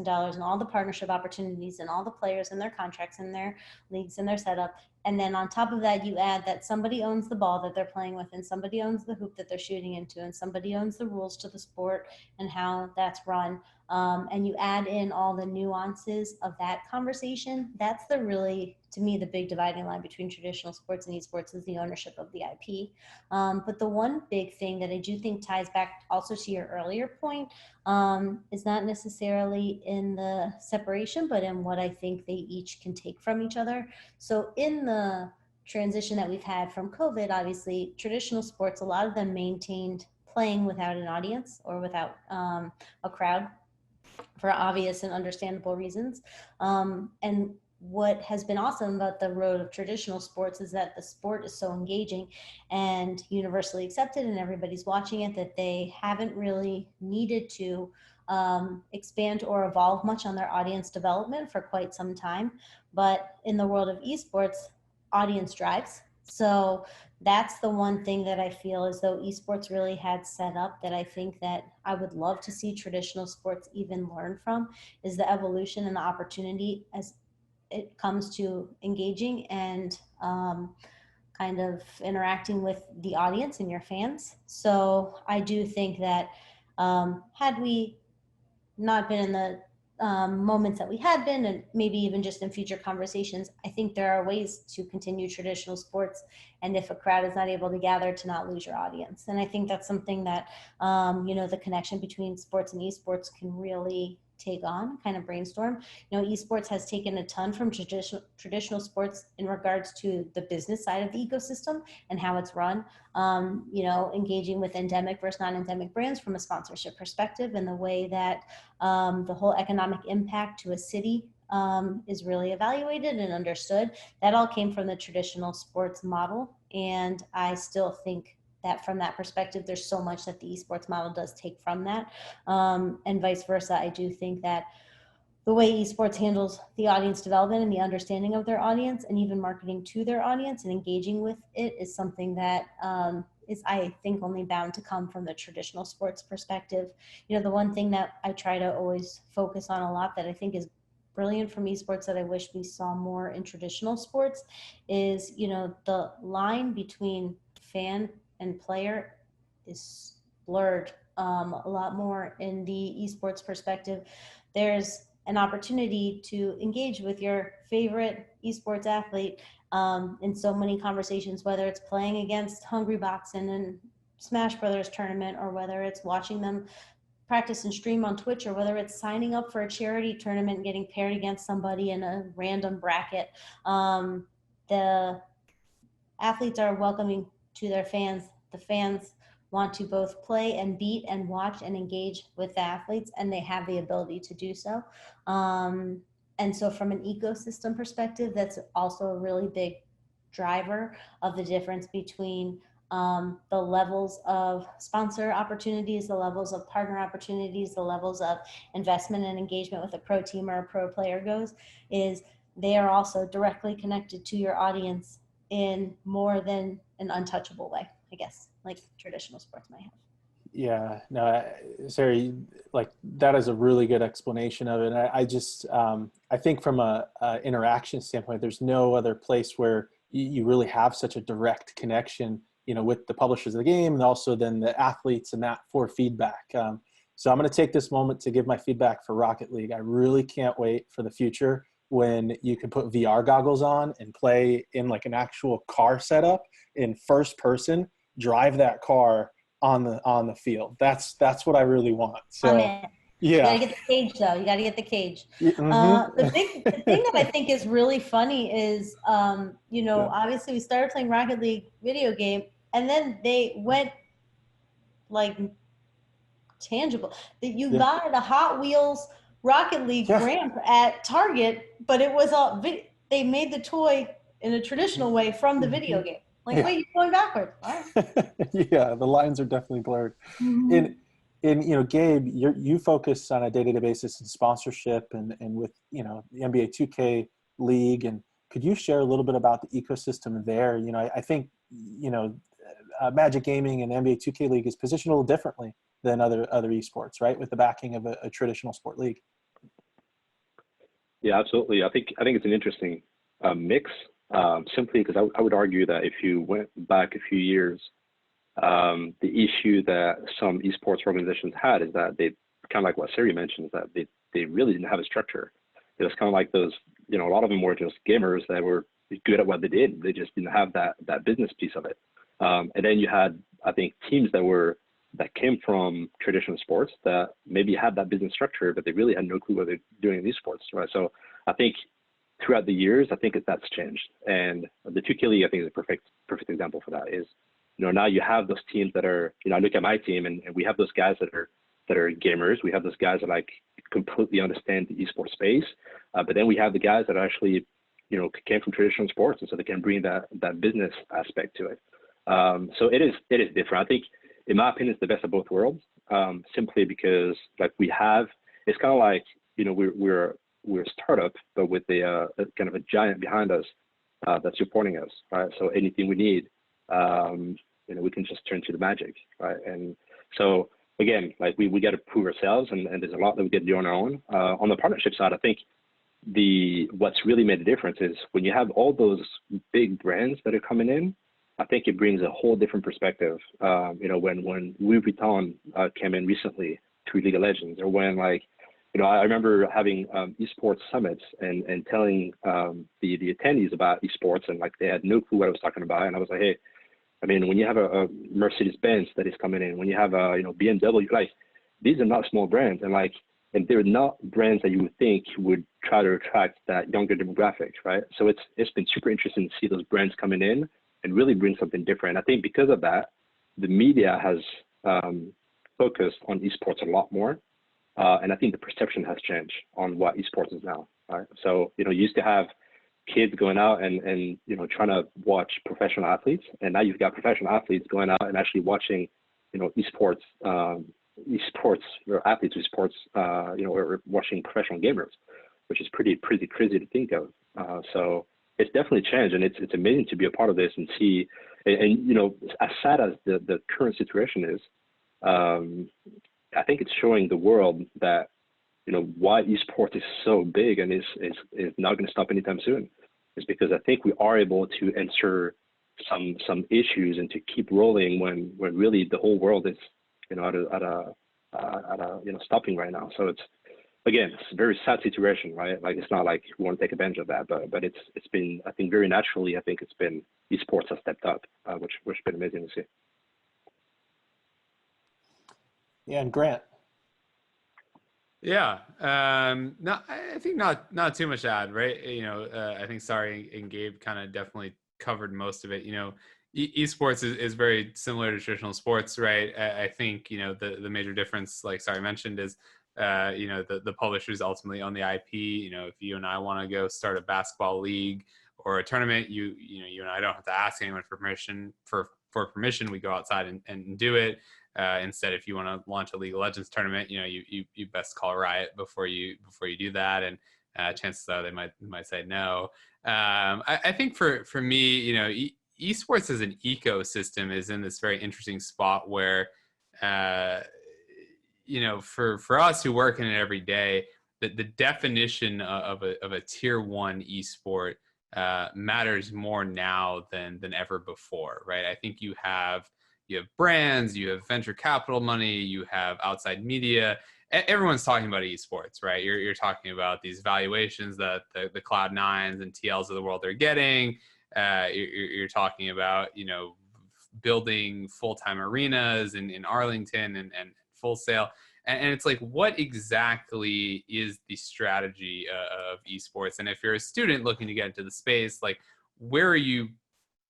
dollars and all the partnership opportunities and all the players and their contracts and their leagues and their setup. And then on top of that, you add that somebody owns the ball that they're playing with and somebody owns the hoop that they're shooting into and somebody owns the rules to the sport and how that's run. And you add in all the nuances of that conversation. That's the really, to me, the big dividing line between traditional sports and esports is the ownership of the IP. But the one big thing that I do think ties back also to your earlier point is not necessarily in the separation, but in what I think they each can take from each other. So in the transition that we've had from COVID, obviously traditional sports, a lot of them maintained playing without an audience or without a crowd for obvious and understandable reasons. And what has been awesome about the road of traditional sports is that the sport is so engaging and universally accepted and everybody's watching it that they haven't really needed to expand or evolve much on their audience development for quite some time. But in the world of esports, audience drives. So that's the one thing that I feel as though esports really had set up that I think that I would love to see traditional sports even learn from is the evolution and the opportunity as it comes to engaging and kind of interacting with the audience and your fans. So I do think that had we not been in the moments that we had been, and maybe even just in future conversations, I think there are ways to continue traditional sports. And if a crowd is not able to gather, to not lose your audience. And I think that's something that, the connection between sports and esports can really take on, kind of brainstorm. Esports has taken a ton from traditional sports in regards to the business side of the ecosystem and how it's run, engaging with endemic versus non-endemic brands from a sponsorship perspective and the way that the whole economic impact to a city is really evaluated and understood. That all came from the traditional sports model. And I still think that from that perspective, there's so much that the esports model does take from that. And vice versa, I do think that the way esports handles the audience development and the understanding of their audience and even marketing to their audience and engaging with it is something that is, I think, only bound to come from the traditional sports perspective. The one thing that I try to always focus on a lot that I think is brilliant from esports that I wish we saw more in traditional sports is, the line between fan and player is blurred a lot more in the esports perspective. There's an opportunity to engage with your favorite esports athlete in so many conversations, whether it's playing against Hungrybox in a Smash Brothers tournament, or whether it's watching them practice and stream on Twitch, or whether it's signing up for a charity tournament and getting paired against somebody in a random bracket. The athletes are welcoming to their fans the fans want to both play and beat and watch and engage with the athletes, and they have the ability to do so. And so from an ecosystem perspective, that's also a really big driver of the difference between the levels of sponsor opportunities, the levels of partner opportunities, the levels of investment and engagement with a pro team or a pro player goes, is they are also directly connected to your audience in more than an untouchable way, I guess, like traditional sports might have. Yeah, no, Sari, like that is a really good explanation of it. I just, I think from a interaction standpoint, there's no other place where you really have such a direct connection, you know, with the publishers of the game and also then the athletes and that for feedback. So I'm going to take this moment to give my feedback for Rocket League. I really can't wait for the future when you can put VR goggles on and play in like an actual car setup in first person, drive that car on the field. That's what I really want. So yeah, you gotta get the cage though. You gotta get the cage. Mm-hmm. The thing that I think is really funny is, you know, obviously we started playing Rocket League video game, and then they went like tangible. That you buy the Hot Wheels Rocket League ramp at Target, but it was all they made the toy in a traditional way from the video game. Like, wait, you're going backwards. Yeah, the lines are definitely blurred. Mm-hmm. In you know, Gabe, you focus on a day-to-day basis in sponsorship and with, you know, the NBA 2K League. And could you share a little bit about the ecosystem there? You know, I think, you know, Magic Gaming and NBA 2K League is positioned a little differently than other esports, right? With the backing of a traditional sport league. Yeah, absolutely. I think it's an interesting mix. Simply because I would argue that if you went back a few years, the issue that some esports organizations had is that they kind of like what Sari mentioned, is that they really didn't have a structure. It was kind of like those, you know, a lot of them were just gamers that were good at what they did. They just didn't have that business piece of it. And then you had, I think, teams that came from traditional sports that maybe had that business structure, but they really had no clue what they're doing in esports, right? So I think throughout the years, I think that's changed. And the 2K League, I think, is a perfect example for that. Is, you know, now you have those teams that are, you know, I look at my team and we have those guys that are gamers. We have those guys that like completely understand the esports space. But then we have the guys that actually, you know, came from traditional sports, and so they can bring that business aspect to it. So it is different. I think, in my opinion, it's the best of both worlds. Simply because like it's kind of like, you know, we're a startup, but with a kind of a giant behind us that's supporting us, right? So anything we need, you know, we can just turn to the magic, right? And so again, like we got to prove ourselves, and there's a lot that we can do on our own. On the partnership side, I think what's really made a difference is when you have all those big brands that are coming in, I think it brings a whole different perspective. You know, when Louis Vuitton came in recently to League of Legends, or when, like, you know, I remember having esports summits and telling the attendees about esports, and like they had no clue what I was talking about. And I was like, hey, I mean, when you have a Mercedes-Benz that is coming in, when you have a, you know, BMW, like these are not small brands, and they're not brands that you would think would try to attract that younger demographic, right? So it's been super interesting to see those brands coming in and really bring something different. I think because of that, the media has focused on esports a lot more. And I think the perception has changed on what esports is now, right? So, you know, you used to have kids going out and you know, trying to watch professional athletes. And now you've got professional athletes going out and actually watching, you know, esports or athletes esports, you know, or watching professional gamers, which is pretty crazy to think of. So it's definitely changed, and it's amazing to be a part of this and see, and you know, as sad as the current situation is, I think it's showing the world that, you know, why esports is so big and is not going to stop anytime soon, is because I think we are able to answer some issues and to keep rolling when really the whole world is, you know, at a you know, stopping right now. So it's, again, it's a very sad situation, right? Like, it's not like we want to take advantage of that, but it's been, I think, very naturally, I think it's been, esports has stepped up, which has been amazing to see. Yeah, and Grant. Yeah, no, I think not too much to add, right? You know, I think Sari and Gabe kind of definitely covered most of it. You know, esports is very similar to traditional sports, right? I think, the major difference, like Sari mentioned, is, the publishers ultimately own the IP. If you and I want to go start a basketball league or a tournament, you and I don't have to ask anyone for permission. For permission, we go outside and do it. Instead, if you want to launch a League of Legends tournament, you best call Riot before you do that, and chances are they might say no. I think for me, esports as an ecosystem is in this very interesting spot where, for us who work in it every day, the definition of a tier 1 esport matters more now than ever before, right? I think you have brands, you have venture capital money, you have outside media. Everyone's talking about esports, right? You're talking about these valuations that the Cloud9s and TLs of the world are getting. You're talking about, building full-time arenas in Arlington and Full Sail. And it's like, what exactly is the strategy of esports? And if you're a student looking to get into the space, like, where are you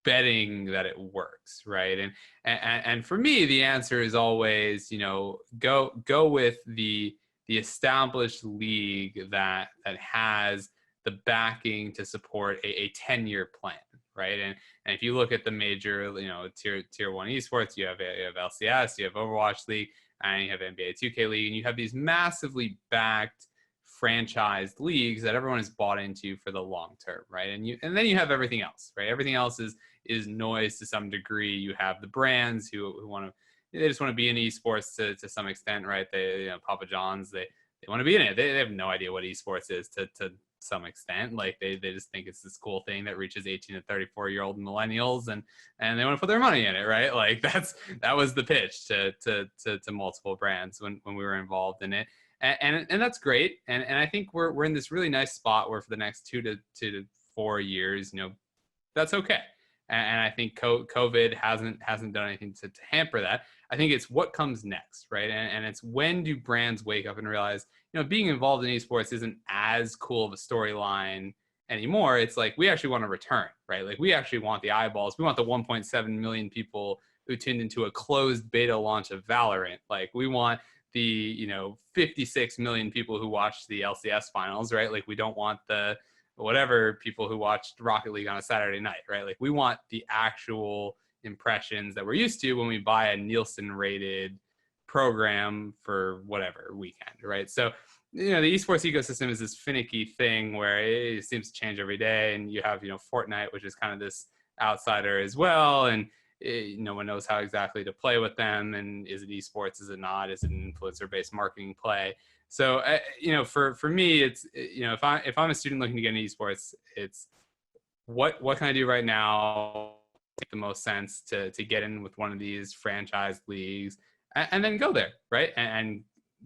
betting that it works, right? And for me, the answer is always, go with the established league that has the backing to support a 10-year plan, right? And if you look at the major, tier 1 esports, you have LCS, you have Overwatch League, and you have NBA 2K League, and you have these massively backed franchised leagues that everyone is bought into for the long term, right? And then you have everything else, right? Everything else is noise to some degree. You have the brands who they just want to be in esports to some extent, right? They, Papa John's, they want to be in it. They have no idea what esports is to some extent. Like they just think it's this cool thing that reaches 18 to 34-year-old millennials, and they want to put their money in it, right? Like that was the pitch to multiple brands when we were involved in it. And that's great. And I think we're in this really nice spot where for the next 2 to 4 years, that's okay. And I think COVID hasn't done anything to hamper that. I think it's what comes next, right? And it's when do brands wake up and realize, being involved in esports isn't as cool of a storyline anymore. It's like, we actually want to return, right? Like, we actually want the eyeballs. We want the 1.7 million people who tuned into a closed beta launch of Valorant. Like, we want the 56 million people who watched the LCS finals, right? Like, we don't want the whatever people who watched Rocket League on a Saturday night, right? Like, we want the actual impressions that we're used to when we buy a Nielsen rated program for whatever weekend, right? So the esports ecosystem is this finicky thing where it seems to change every day, and you have Fortnite, which is kind of this outsider as well, and no one knows how exactly to play with them. And is it esports? Is it not? Is it an influencer-based marketing play? So, for me, it's, if I'm a student looking to get into esports, it's what can I do right now make the most sense to get in with one of these franchise leagues, and then go there, right? And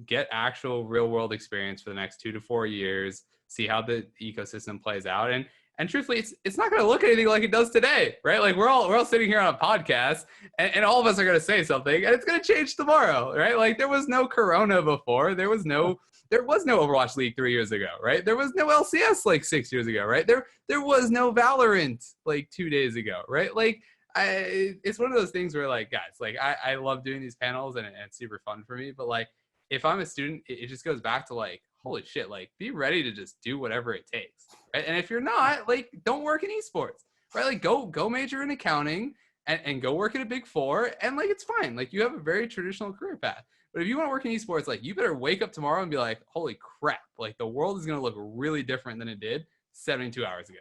get actual real world experience for the next 2 to 4 years, see how the ecosystem plays out. And truthfully, it's not going to look anything like it does today, right? Like, we're all sitting here on a podcast, and all of us are going to say something, and it's going to change tomorrow, right? Like, there was no Corona before. There was no Overwatch League 3 years ago, right? There was no LCS like 6 years ago, right? There was no Valorant like 2 days ago, right? Like, it's one of those things where, like, guys, like, I love doing these panels, and it's super fun for me. But, like, if I'm a student, it just goes back to, like, holy shit, like, be ready to just do whatever it takes, right? And if you're not, like, don't work in esports, right? Like, go major in accounting and go work at a Big Four, and, like, it's fine. Like, you have a very traditional career path. But if you want to work in esports, like, you better wake up tomorrow and be like, holy crap, like, the world is going to look really different than it did 72 hours ago.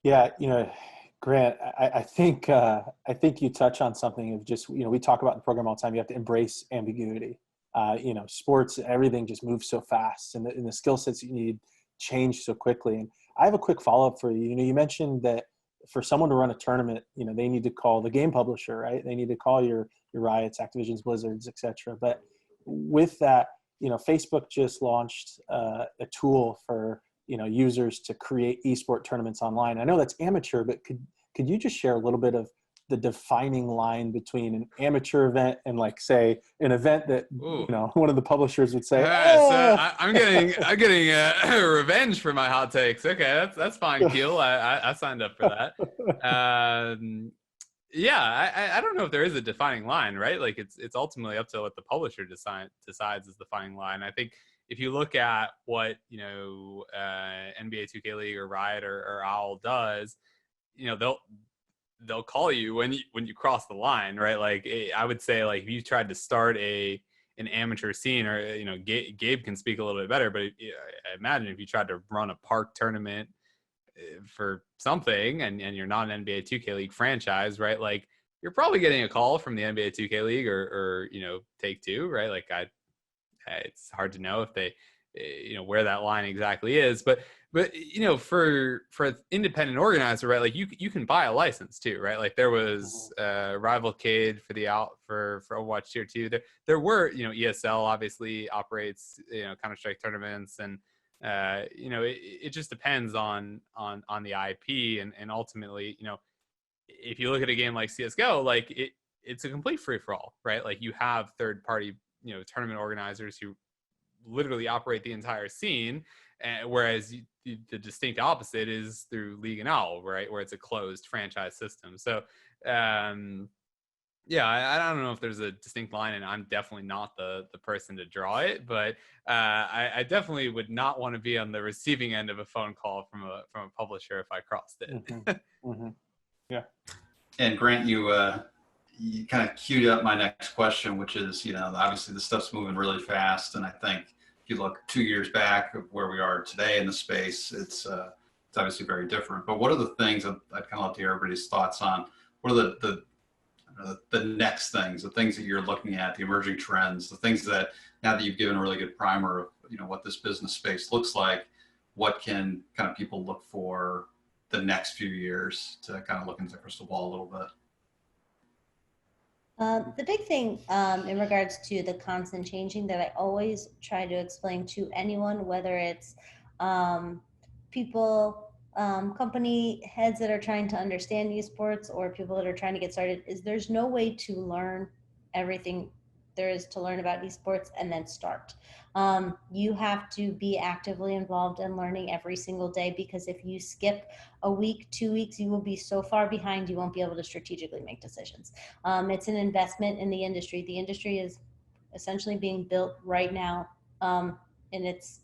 Yeah, Grant, I think you touch on something of just, we talk about in the program all the time. You have to embrace ambiguity. Sports, everything just moves so fast, and the skill sets you need change so quickly. And I have a quick follow-up for you. You mentioned that for someone to run a tournament, they need to call the game publisher, right? They need to call your Riots, Activisions, Blizzards, etc. But with that, Facebook just launched a tool for users to create esport tournaments online. I know that's amateur, but could you just share a little bit of the defining line between an amateur event and, like, say, an event that Ooh. one of the publishers would say, So I'm getting revenge for my hot takes. Okay, that's fine, Keel. I signed up for that. Yeah, I don't know if there is a defining line, right? Like it's ultimately up to what the publisher decides is the defining line. I think if you look at what NBA 2K League or Riot or OWL does, they'll call you when you cross the line, right? Like I would say, like if you tried to start an amateur scene, or Gabe can speak a little bit better, but I imagine if you tried to run a park tournament for something and you're not an NBA 2K League franchise, right? Like you're probably getting a call from the NBA 2K League or Take Two, right? Like it's hard to know if they where that line exactly is, but for an independent organizer, right? Like you can buy a license too, right? Like there was Rivalcade for Overwatch Tier 2. There were ESL obviously operates Counter-Strike tournaments, and it just depends on the IP, and ultimately if you look at a game like CS:GO, like it's a complete free-for-all, right? Like you have third-party tournament organizers who literally operate the entire scene, whereas the distinct opposite is through League and OWL, right, where it's a closed franchise system. So yeah, I don't know if there's a distinct line, and I'm definitely not the person to draw it, but I definitely would not want to be on the receiving end of a phone call from a publisher if I crossed it. Yeah. And Grant, you kind of queued up my next question, which is, obviously the stuff's moving really fast. And I think if you look 2 years back of where we are today in the space, it's obviously very different. But what are the things that I'd kind of love to hear everybody's thoughts on? What are the next things, the things that you're looking at, the emerging trends, the things that now that you've given a really good primer of, what this business space looks like, what can kind of people look for the next few years to kind of look into the crystal ball a little bit? The big thing in regards to the constant changing that I always try to explain to anyone, whether it's people, company heads that are trying to understand esports or people that are trying to get started, is there's no way to learn everything there is to learn about esports and then start. You have to be actively involved in learning every single day, because if you skip a week, 2 weeks, you will be so far behind you won't be able to strategically make decisions. It's an investment in the industry. The industry is essentially being built right now in its,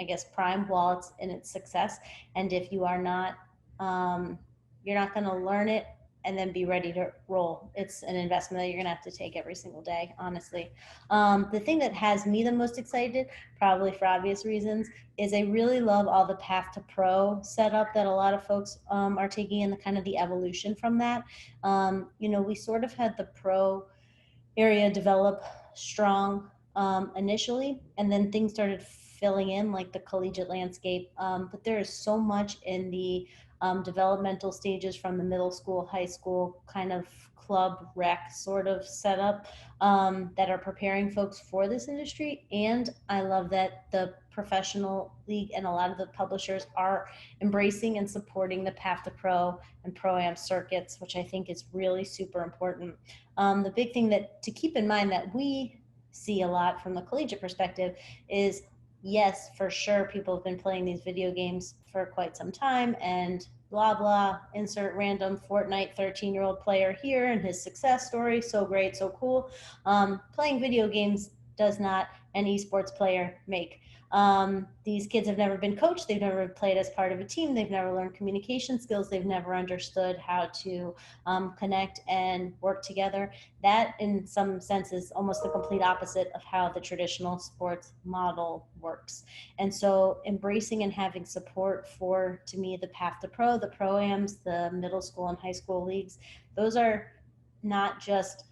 I guess, prime while it's in its success. And if you are not, you're not going to learn it and then be ready to roll. It's an investment that you're gonna have to take every single day, honestly. The thing that has me the most excited, probably for obvious reasons, is I really love all the path to pro setup that a lot of folks are taking, and the kind of the evolution from that. We sort of had the pro area develop strong initially, and then things started filling in, like the collegiate landscape. But there is so much in the developmental stages from the middle school, high school kind of club rec sort of setup that are preparing folks for this industry. And I love that the professional league and a lot of the publishers are embracing and supporting the path to pro and pro-am circuits, which I think is really super important. The big thing that to keep in mind that we see a lot from the collegiate perspective is, yes, for sure, people have been playing these video games for quite some time, and blah, blah, insert random Fortnite 13-year-old player here and his success story. So great, so cool. Playing video games does not an esports player make. These kids have never been coached. They've never played as part of a team. They've never learned communication skills. They've never understood how to connect and work together. That, in some sense, is almost the complete opposite of how the traditional sports model works. And so embracing and having support for, to me, the path to pro, the pro-ams, the middle school and high school leagues, those are not just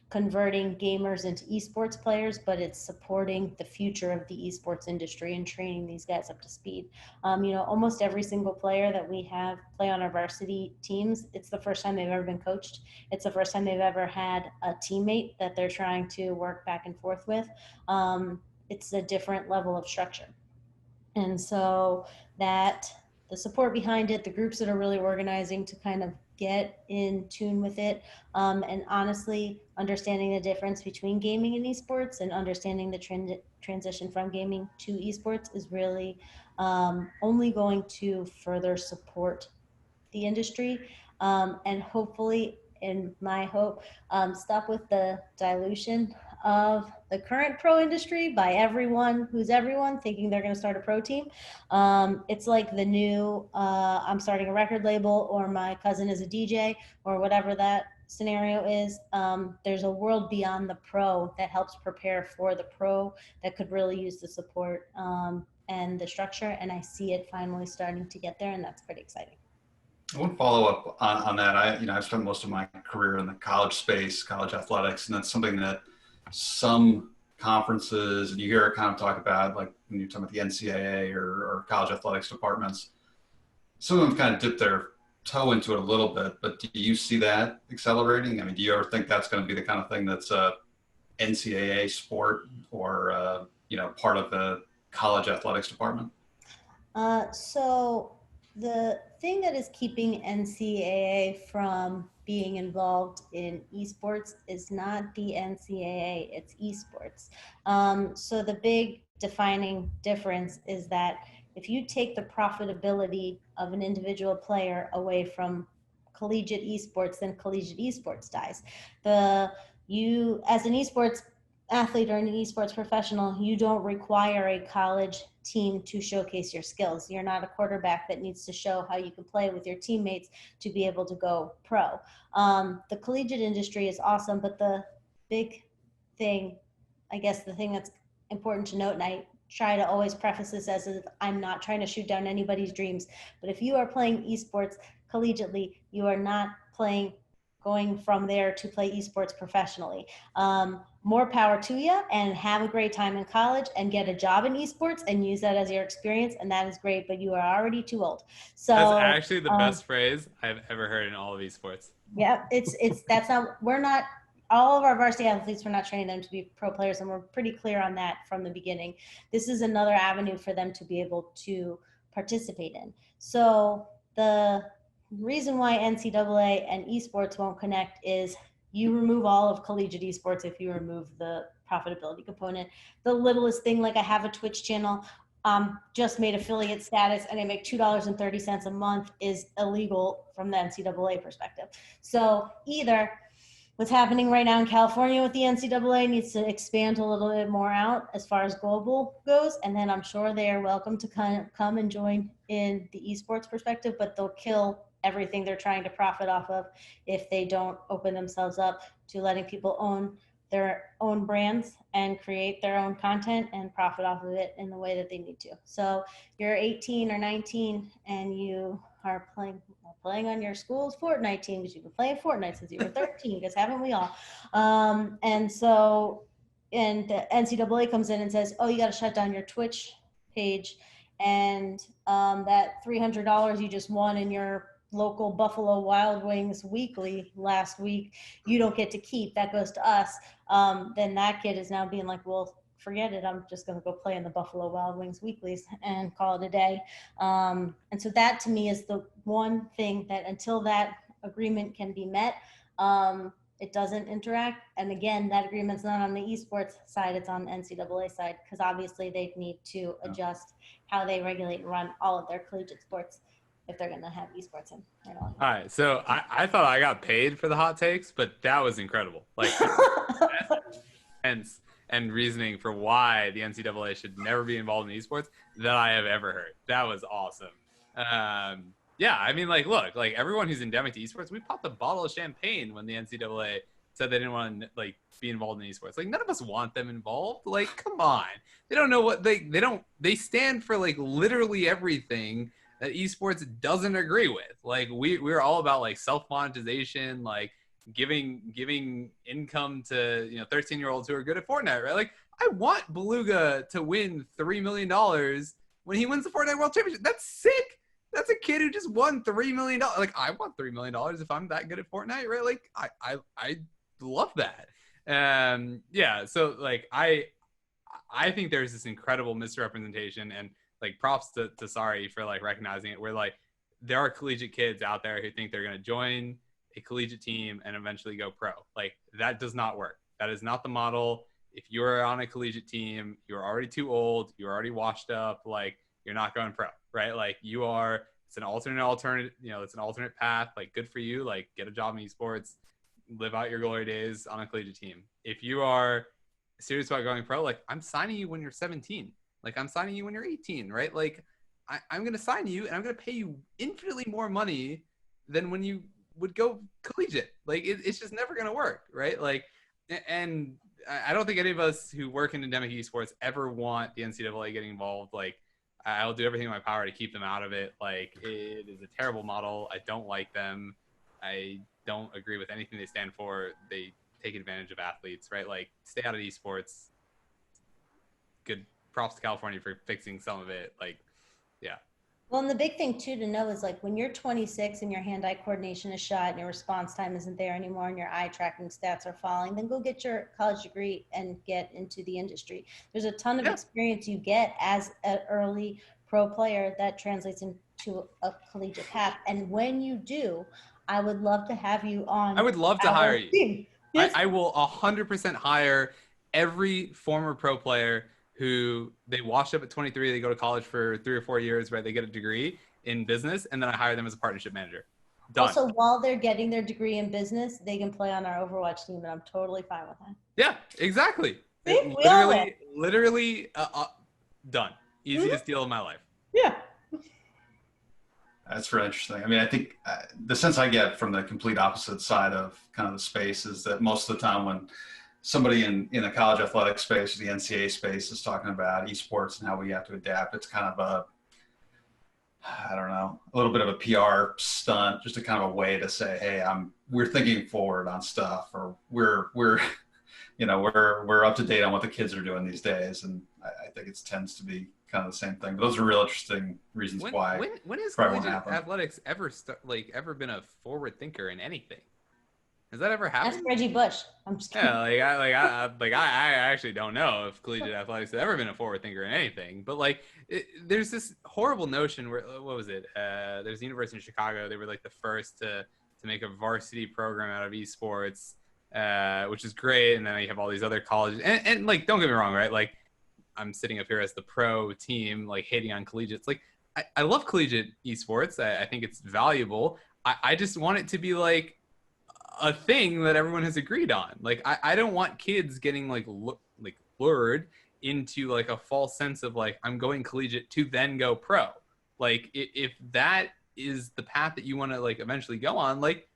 converting gamers into esports players, but it's supporting the future of the esports industry and training these guys up to speed. Almost every single player that we have play on our varsity teams, it's the first time they've ever been coached. It's the first time they've ever had a teammate that they're trying to work back and forth with. It's a different level of structure. And so that the support behind it, the groups that are really organizing to kind of get in tune with it. And honestly, understanding the difference between gaming and esports and understanding the transition from gaming to esports is really only going to further support the industry, and hopefully, in my hope, stop with the dilution of the current pro industry by everyone who's everyone thinking they're going to start a pro team. It's like the new I'm starting a record label, or my cousin is a DJ, or whatever that scenario is. There's a world beyond the pro that helps prepare for the pro that could really use the support and the structure, and I see it finally starting to get there, and that's pretty exciting. I want to follow up on that. I've spent most of my career in the college space, college athletics, and that's something that some conferences, and you hear it kind of talk about, like when you're talking about the NCAA or college athletics departments, some of them kind of dip their toe into it a little bit, but do you see that accelerating? I mean, do you ever think that's going to be the kind of thing that's a NCAA sport or, part of the college athletics department? So the thing that is keeping NCAA from being involved in esports is not the NCAA, it's esports. So the big defining difference is that if you take the profitability of an individual player away from collegiate esports, then collegiate esports dies. You, as an esports athlete or an esports professional, you don't require a college team to showcase your skills. You're not a quarterback that needs to show how you can play with your teammates to be able to go pro. The collegiate industry is awesome, but the big thing, I guess the thing that's important to note, and I try to always preface this as I'm not trying to shoot down anybody's dreams, but if you are playing esports collegiately, you are not going from there to play esports professionally. More power to you, and have a great time in college and get a job in esports and use that as your experience, and that is great, but you are already too old. So that's actually the best phrase I've ever heard in all of esports. Yeah, we're not, all of our varsity athletes, we're not training them to be pro players, and we're pretty clear on that from the beginning. This is another avenue for them to be able to participate in. So the reason why NCAA and esports won't connect is you remove all of collegiate esports if you remove the profitability component. The littlest thing, like I have a Twitch channel, just made affiliate status, and I make $2.30 a month, is illegal from the NCAA perspective. So either what's happening right now in California with the NCAA needs to expand a little bit more out as far as global goes, and then I'm sure they are welcome to come and join in the esports perspective, but they'll kill everything they're trying to profit off of if they don't open themselves up to letting people own their own brands and create their own content and profit off of it in the way that they need to. So you're 18 or 19 and you are playing on your school's Fortnite team, because you've been playing Fortnite since you were 13, because haven't we all? And the NCAA comes in and says, oh, you got to shut down your Twitch page, and that $300 you just won in your local Buffalo Wild Wings weekly last week, you don't get to keep, that goes to us. Then that kid is now being like, well, forget it, I'm just going to go play in the Buffalo Wild Wings weeklies and call it a day. And so that to me is the one thing that until that agreement can be met, it doesn't interact. And again, that agreement's not on the esports side, it's on the NCAA side, because obviously they need to adjust how they regulate and run all of their collegiate sports if they're going to have esports in. All right, so I thought I got paid for the hot takes, but that was incredible. Like, and reasoning for why the NCAA should never be involved in esports that I have ever heard. That was awesome. Yeah, I mean, like, look, like everyone who's endemic to esports, we popped a bottle of champagne when the NCAA said they didn't want to like be involved in esports. Like, none of us want them involved. Like, come on, they don't know what they stand for, like literally everything that esports doesn't agree with. Like, we're all about like self-monetization, like giving income to 13-year-olds who are good at Fortnite, right? Like, I want Beluga to win $3 million when he wins the Fortnite World Championship. That's sick. That's a kid who just won $3 million. Like, I want $3 million if I'm that good at Fortnite, right? Like, I love that. Yeah. So like, I think there's this incredible misrepresentation, and like props to Sari for like recognizing it, where like there are collegiate kids out there who think they're going to join a collegiate team and eventually go pro. Like, that does not work. That is not the model. If you're on a collegiate team, you're already too old, you're already washed up, like, you're not going pro, right? Like, you are, it's an alternate, you know, it's an alternate path. Like, good for you. Like, get a job in esports, live out your glory days on a collegiate team. If you are serious about going pro, like, I'm signing you when you're 17. Like, I'm signing you when you're 18, right? Like, I'm going to sign you and I'm going to pay you infinitely more money than when you would go collegiate. Like, it's just never going to work, right? Like, and I don't think any of us who work in endemic esports ever want the NCAA getting involved. Like, I'll do everything in my power to keep them out of it. Like, it is a terrible model. I don't like them. I don't agree with anything they stand for. They take advantage of athletes, right? Like, stay out of esports. Good props to California for fixing some of it. Like, yeah. Well, and the big thing too to know is, like, when you're 26 and your hand-eye coordination is shot and your response time isn't there anymore and your eye tracking stats are falling, then go get your college degree and get into the industry. There's a ton of experience you get as an early pro player that translates into a collegiate path. And when you do, I would love to have you on. I would love to hire you. Yes. I will 100% hire every former pro player who they washed up at 23, they go to college for 3 or 4 years, right? They get a degree in business, and then I hire them as a partnership manager. Done. Also, while they're getting their degree in business, they can play on our Overwatch team, and I'm totally fine with that. Yeah, exactly. See? Literally done. Easiest deal of my life. Yeah. That's very interesting. I mean, I think the sense I get from the complete opposite side of kind of the space is that most of the time when somebody in the college athletic space or the NCAA space is talking about esports and how we have to adapt, it's kind of I don't know, a little bit of a PR stunt, just a kind of a way to say, hey, we're thinking forward on stuff, or we're you know, we're up to date on what the kids are doing these days. And I think it tends to be kind of the same thing. But those are real interesting reasons why. When has collegiate athletics ever been a forward thinker in anything? Has that ever happened? That's Reggie Bush. I'm just kidding. Yeah, I actually don't know if collegiate athletics has ever been a forward thinker in anything. But like, there's this horrible notion where, what was it? There's a university in Chicago. They were like the first to make a varsity program out of esports, which is great. And then you have all these other colleges. And like, don't get me wrong, right? Like, I'm sitting up here as the pro team, like hating on collegiates. Like, I love collegiate esports. I think it's valuable. I just want it to be like a thing that everyone has agreed on. Like, I don't want kids getting like lured into like a false sense of like, I'm going collegiate to then go pro. Like, if that is the path that you want to like eventually go on, like,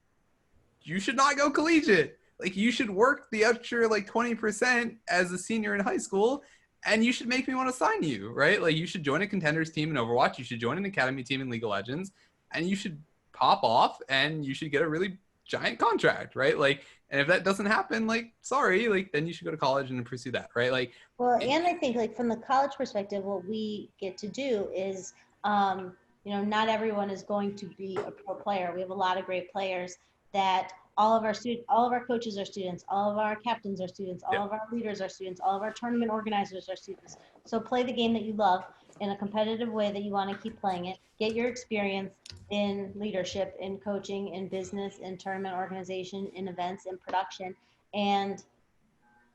you should not go collegiate. Like, you should work the extra like 20% as a senior in high school, and you should make me want to sign you, right? Like, you should join a contenders team in Overwatch. You should join an academy team in League of Legends, and you should pop off and you should get a really giant contract, right? Like, and if that doesn't happen, like, sorry, like, then you should go to college and pursue that, right? Like, well, and I think like from the college perspective, what we get to do is, you know, not everyone is going to be a pro player. We have a lot of great players that all of our coaches are students, all of our captains are students, all of our leaders are students, all of our tournament organizers are students. So play the game that you love in a competitive way that you want to keep playing it. Get your experience in leadership, in coaching, in business, in tournament organization, in events, in production, and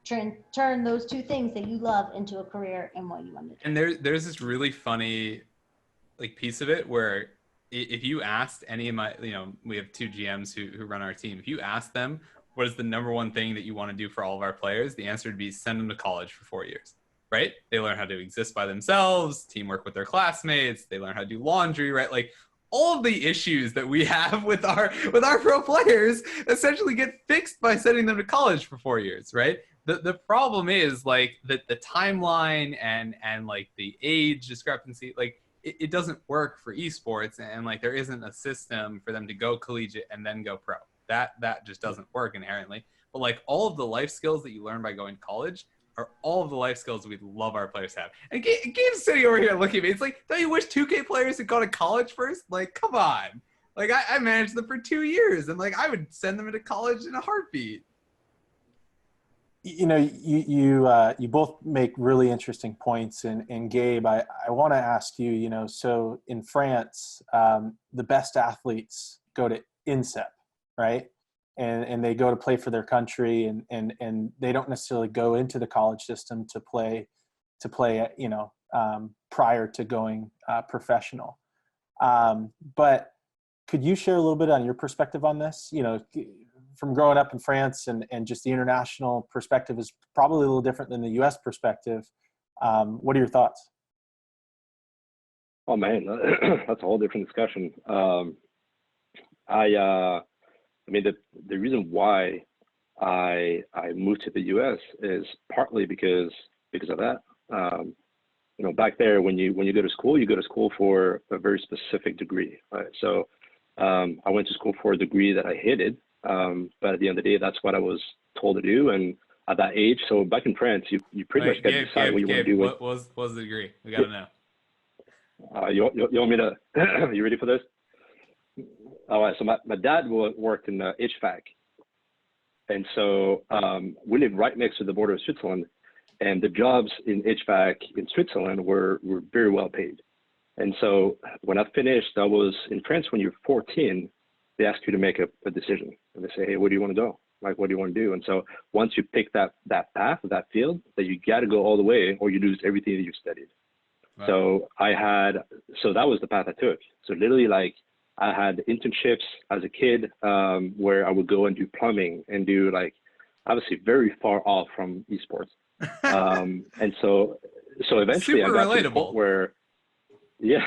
turn those two things that you love into a career in what you want to do. And there's this really funny like piece of it where if you asked any of my, you know, we have 2 GMs who run our team. If you ask them, what is the number one thing that you want to do for all of our players? The answer would be send them to college for 4 years, right? They learn how to exist by themselves, teamwork with their classmates. They learn how to do laundry, right? Like, all of the issues that we have with our pro players essentially get fixed by sending them to college for 4 years, right? The problem is like the timeline and like the age discrepancy, like, it doesn't work for esports, and like there isn't a system for them to go collegiate and then go pro. That just doesn't work inherently. But like, all of the life skills that you learn by going to college are all of the life skills we'd love our players to have. And Gabe's sitting over here looking at me. It's like, don't you wish 2K players had gone to college first? Like, come on. Like, I managed them for 2 years, and like, I would send them into college in a heartbeat. You both make really interesting points, and Gabe, I want to ask you, so in France, the best athletes go to INSEP, right? And they go to play for their country, and they don't necessarily go into the college system to play, prior to going professional. But could you share a little bit on your perspective on this? From growing up in France, and just the international perspective is probably a little different than the U.S. perspective. What are your thoughts? Oh man, that's a whole different discussion. I mean, the reason why I moved to the U.S. is partly because of that. Back there, when you go to school, you go to school for a very specific degree, right? So I went to school for a degree that I hated, but at the end of the day, that's what I was told to do. And at that age, so back in France, you pretty much get to decide what you want to do. What was the degree? We got to know. You want me to? You ready for this? All right. So my dad worked in HVAC, and so we lived right next to the border of Switzerland, and the jobs in HVAC in Switzerland were very well paid. And so when I finished, I was in France. When you're 14, they ask you to make a decision, and they say, "Hey, where do you want to go? Like, what do you want to do?" And so once you pick that path, that field, that you got to go all the way, or you lose everything that you studied. Wow. So that was the path I took. So literally, like, I had internships as a kid where I would go and do plumbing and do, like, obviously very far off from esports. And so eventually super I got relatable. To the point where, yeah.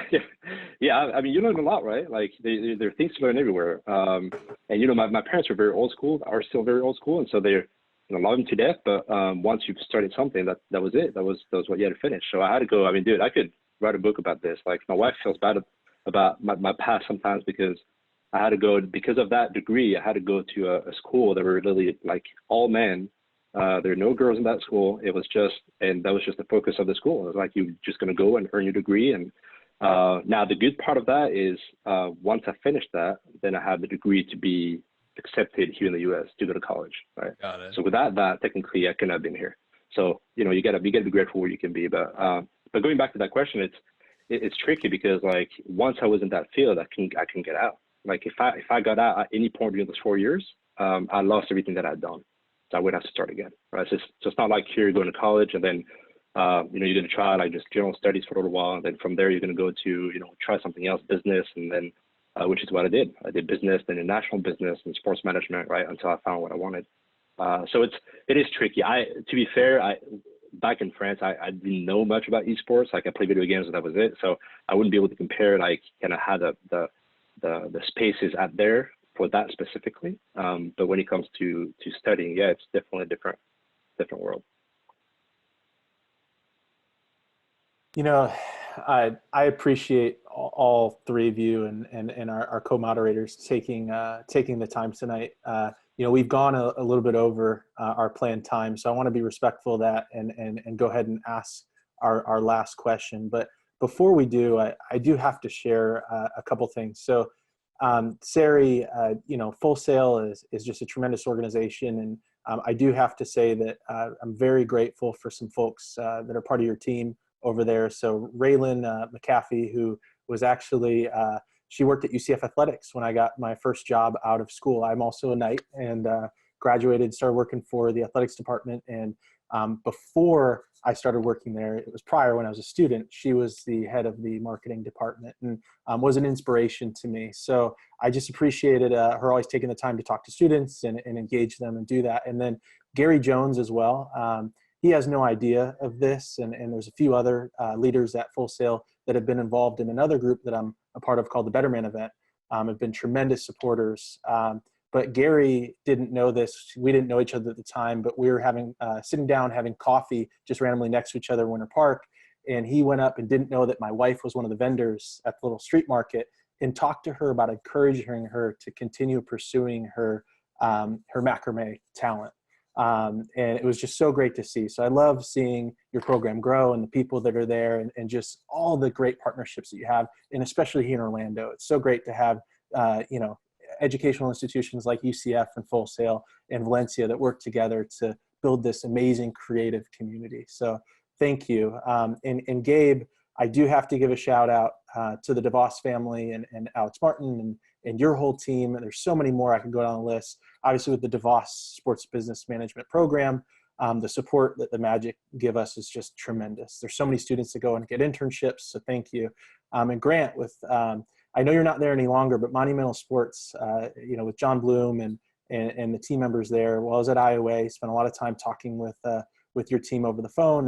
I mean, you learn a lot, right? Like there are things to learn everywhere. And my parents were very old school, are still very old school, and so they're love them to death. But once you've started something, that was it. That was what you had to finish. So I had to go. I mean, dude, I could write a book about this. Like, my wife feels bad about my past sometimes, because I had to go, because of that degree, I had to go to a school that were literally like all men. There are no girls in that school. It was just, and that was just the focus of the school. It was like, you're just going to go and earn your degree. And now the good part of that is once I finished that, then I had the degree to be accepted here in the U.S. to go to college, right? Got it. So without that, technically, I couldn't have been here. So, you gotta be grateful where you can be. But going back to that question, it's tricky, because like once I was in that field, I can get out. Like if I got out at any point during those 4 years, I lost everything that I'd done. So I would have to start again, right? So it's not like here you're going to college and then, you're going to try like just general studies for a little while. And then from there, you're going to go to, try something else, business. And then, which is what I did. I did business, then international business and sports management, right? Until I found what I wanted. So it is tricky. To be fair, back in France, I didn't know much about esports. Like, I played video games and that was it. So I wouldn't be able to compare like kind of how the spaces out there for that specifically. But when it comes to studying, yeah, it's definitely a different world. I appreciate all three of you and our co-moderators taking the time tonight. We've gone a little bit over our planned time, so I want to be respectful of that and go ahead and ask our last question. But before we do, I do have to share a couple things. So, Sari, Full Sail is just a tremendous organization, and I do have to say that I'm very grateful for some folks that are part of your team over there. So Raylan McAfee, who was actually, she worked at UCF Athletics when I got my first job out of school. I'm also a Knight, and graduated, started working for the athletics department. And before I started working there, it was prior when I was a student, she was the head of the marketing department and was an inspiration to me. So I just appreciated her always taking the time to talk to students and engage them and do that. And then Gary Jones as well. He has no idea of this, and there's a few other leaders at Full Sail that have been involved in another group that I'm a part of called the Better Man Event, have been tremendous supporters. But Gary didn't know this. We didn't know each other at the time, but we were sitting down having coffee just randomly next to each other in Winter Park, and he went up and didn't know that my wife was one of the vendors at the little street market, and talked to her about encouraging her to continue pursuing her macrame talent. And it was just so great to see. So I love seeing your program grow and the people that are there, and just all the great partnerships that you have, and especially here in Orlando. It's so great to have, educational institutions like UCF and Full Sail and Valencia that work together to build this amazing creative community. So thank you. And Gabe, I do have to give a shout out to the DeVos family and Alex Martin and your whole team. And there's so many more I can go down the list. Obviously with the DeVos Sports Business Management Program, the support that the Magic give us is just tremendous. There's so many students that go and get internships, so thank you. And Grant, with I know you're not there any longer, but Monumental Sports, with John Bloom and the team members there. While I was at IOA, spent a lot of time talking with your team over the phone,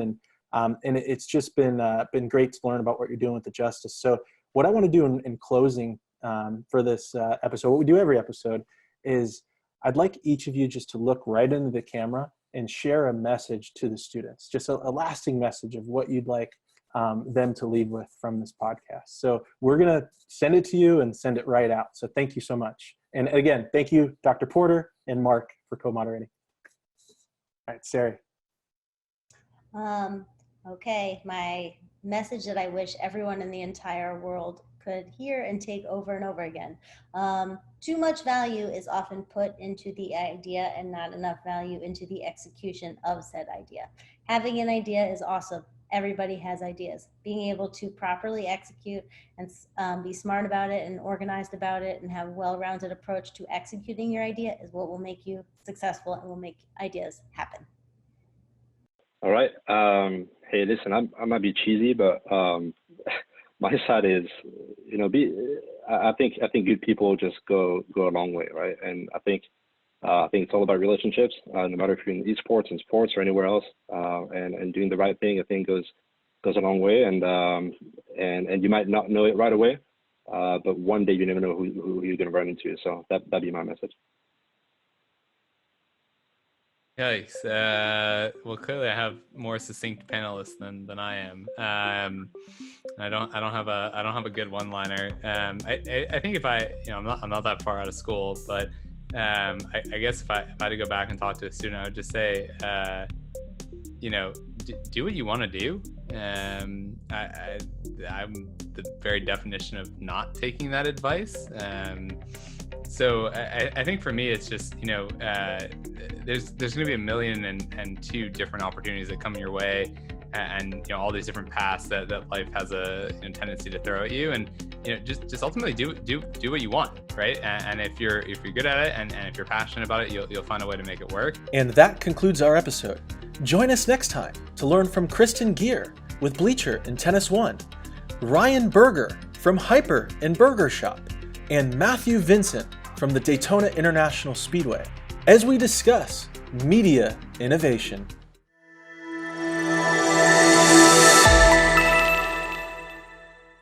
and it's just been great to learn about what you're doing with the Justice. So what I want to do in closing for this episode, what we do every episode, is I'd like each of you just to look right into the camera and share a message to the students, just a lasting message of what you'd like them to leave with from this podcast. So we're going to send it to you and send it right out. So thank you so much. And again, thank you, Dr. Porter and Mark, for co-moderating. All right, Sari. Okay, my message that I wish everyone in the entire world could hear and take over and over again. Too much value is often put into the idea and not enough value into the execution of said idea. Having an idea is awesome. Everybody has ideas. Being able to properly execute and be smart about it and organized about it and have a well-rounded approach to executing your idea is what will make you successful and will make ideas happen. All right. Hey, listen, I might be cheesy, but my side is, I think good people just go a long way, right? And I think it's all about relationships, no matter if you're in esports and sports or anywhere else, and doing the right thing, I think goes a long way. And you might not know it right away, but one day you never know who you're going to run into. So that'd be my message. Yikes. Well, clearly I have more succinct panelists than I am. I don't have a good one-liner. I think if I'm not that far out of school, but I guess if I had to go back and talk to a student, I would just say, do what you want to do. I'm the very definition of not taking that advice. So I think for me, it's just, there's going to be 1,000,002 different opportunities that come your way, and all these different paths that life has a tendency to throw at you, and just ultimately do what you want, right? And if you're good at it, and if you're passionate about it, you'll find a way to make it work. And that concludes our episode. Join us next time to learn from Kristen Gear with Bleacher and Tennis One, Ryan Berger from Hyper and Burger Shop, and Matthew Vincent from the Daytona International Speedway, as we discuss media innovation.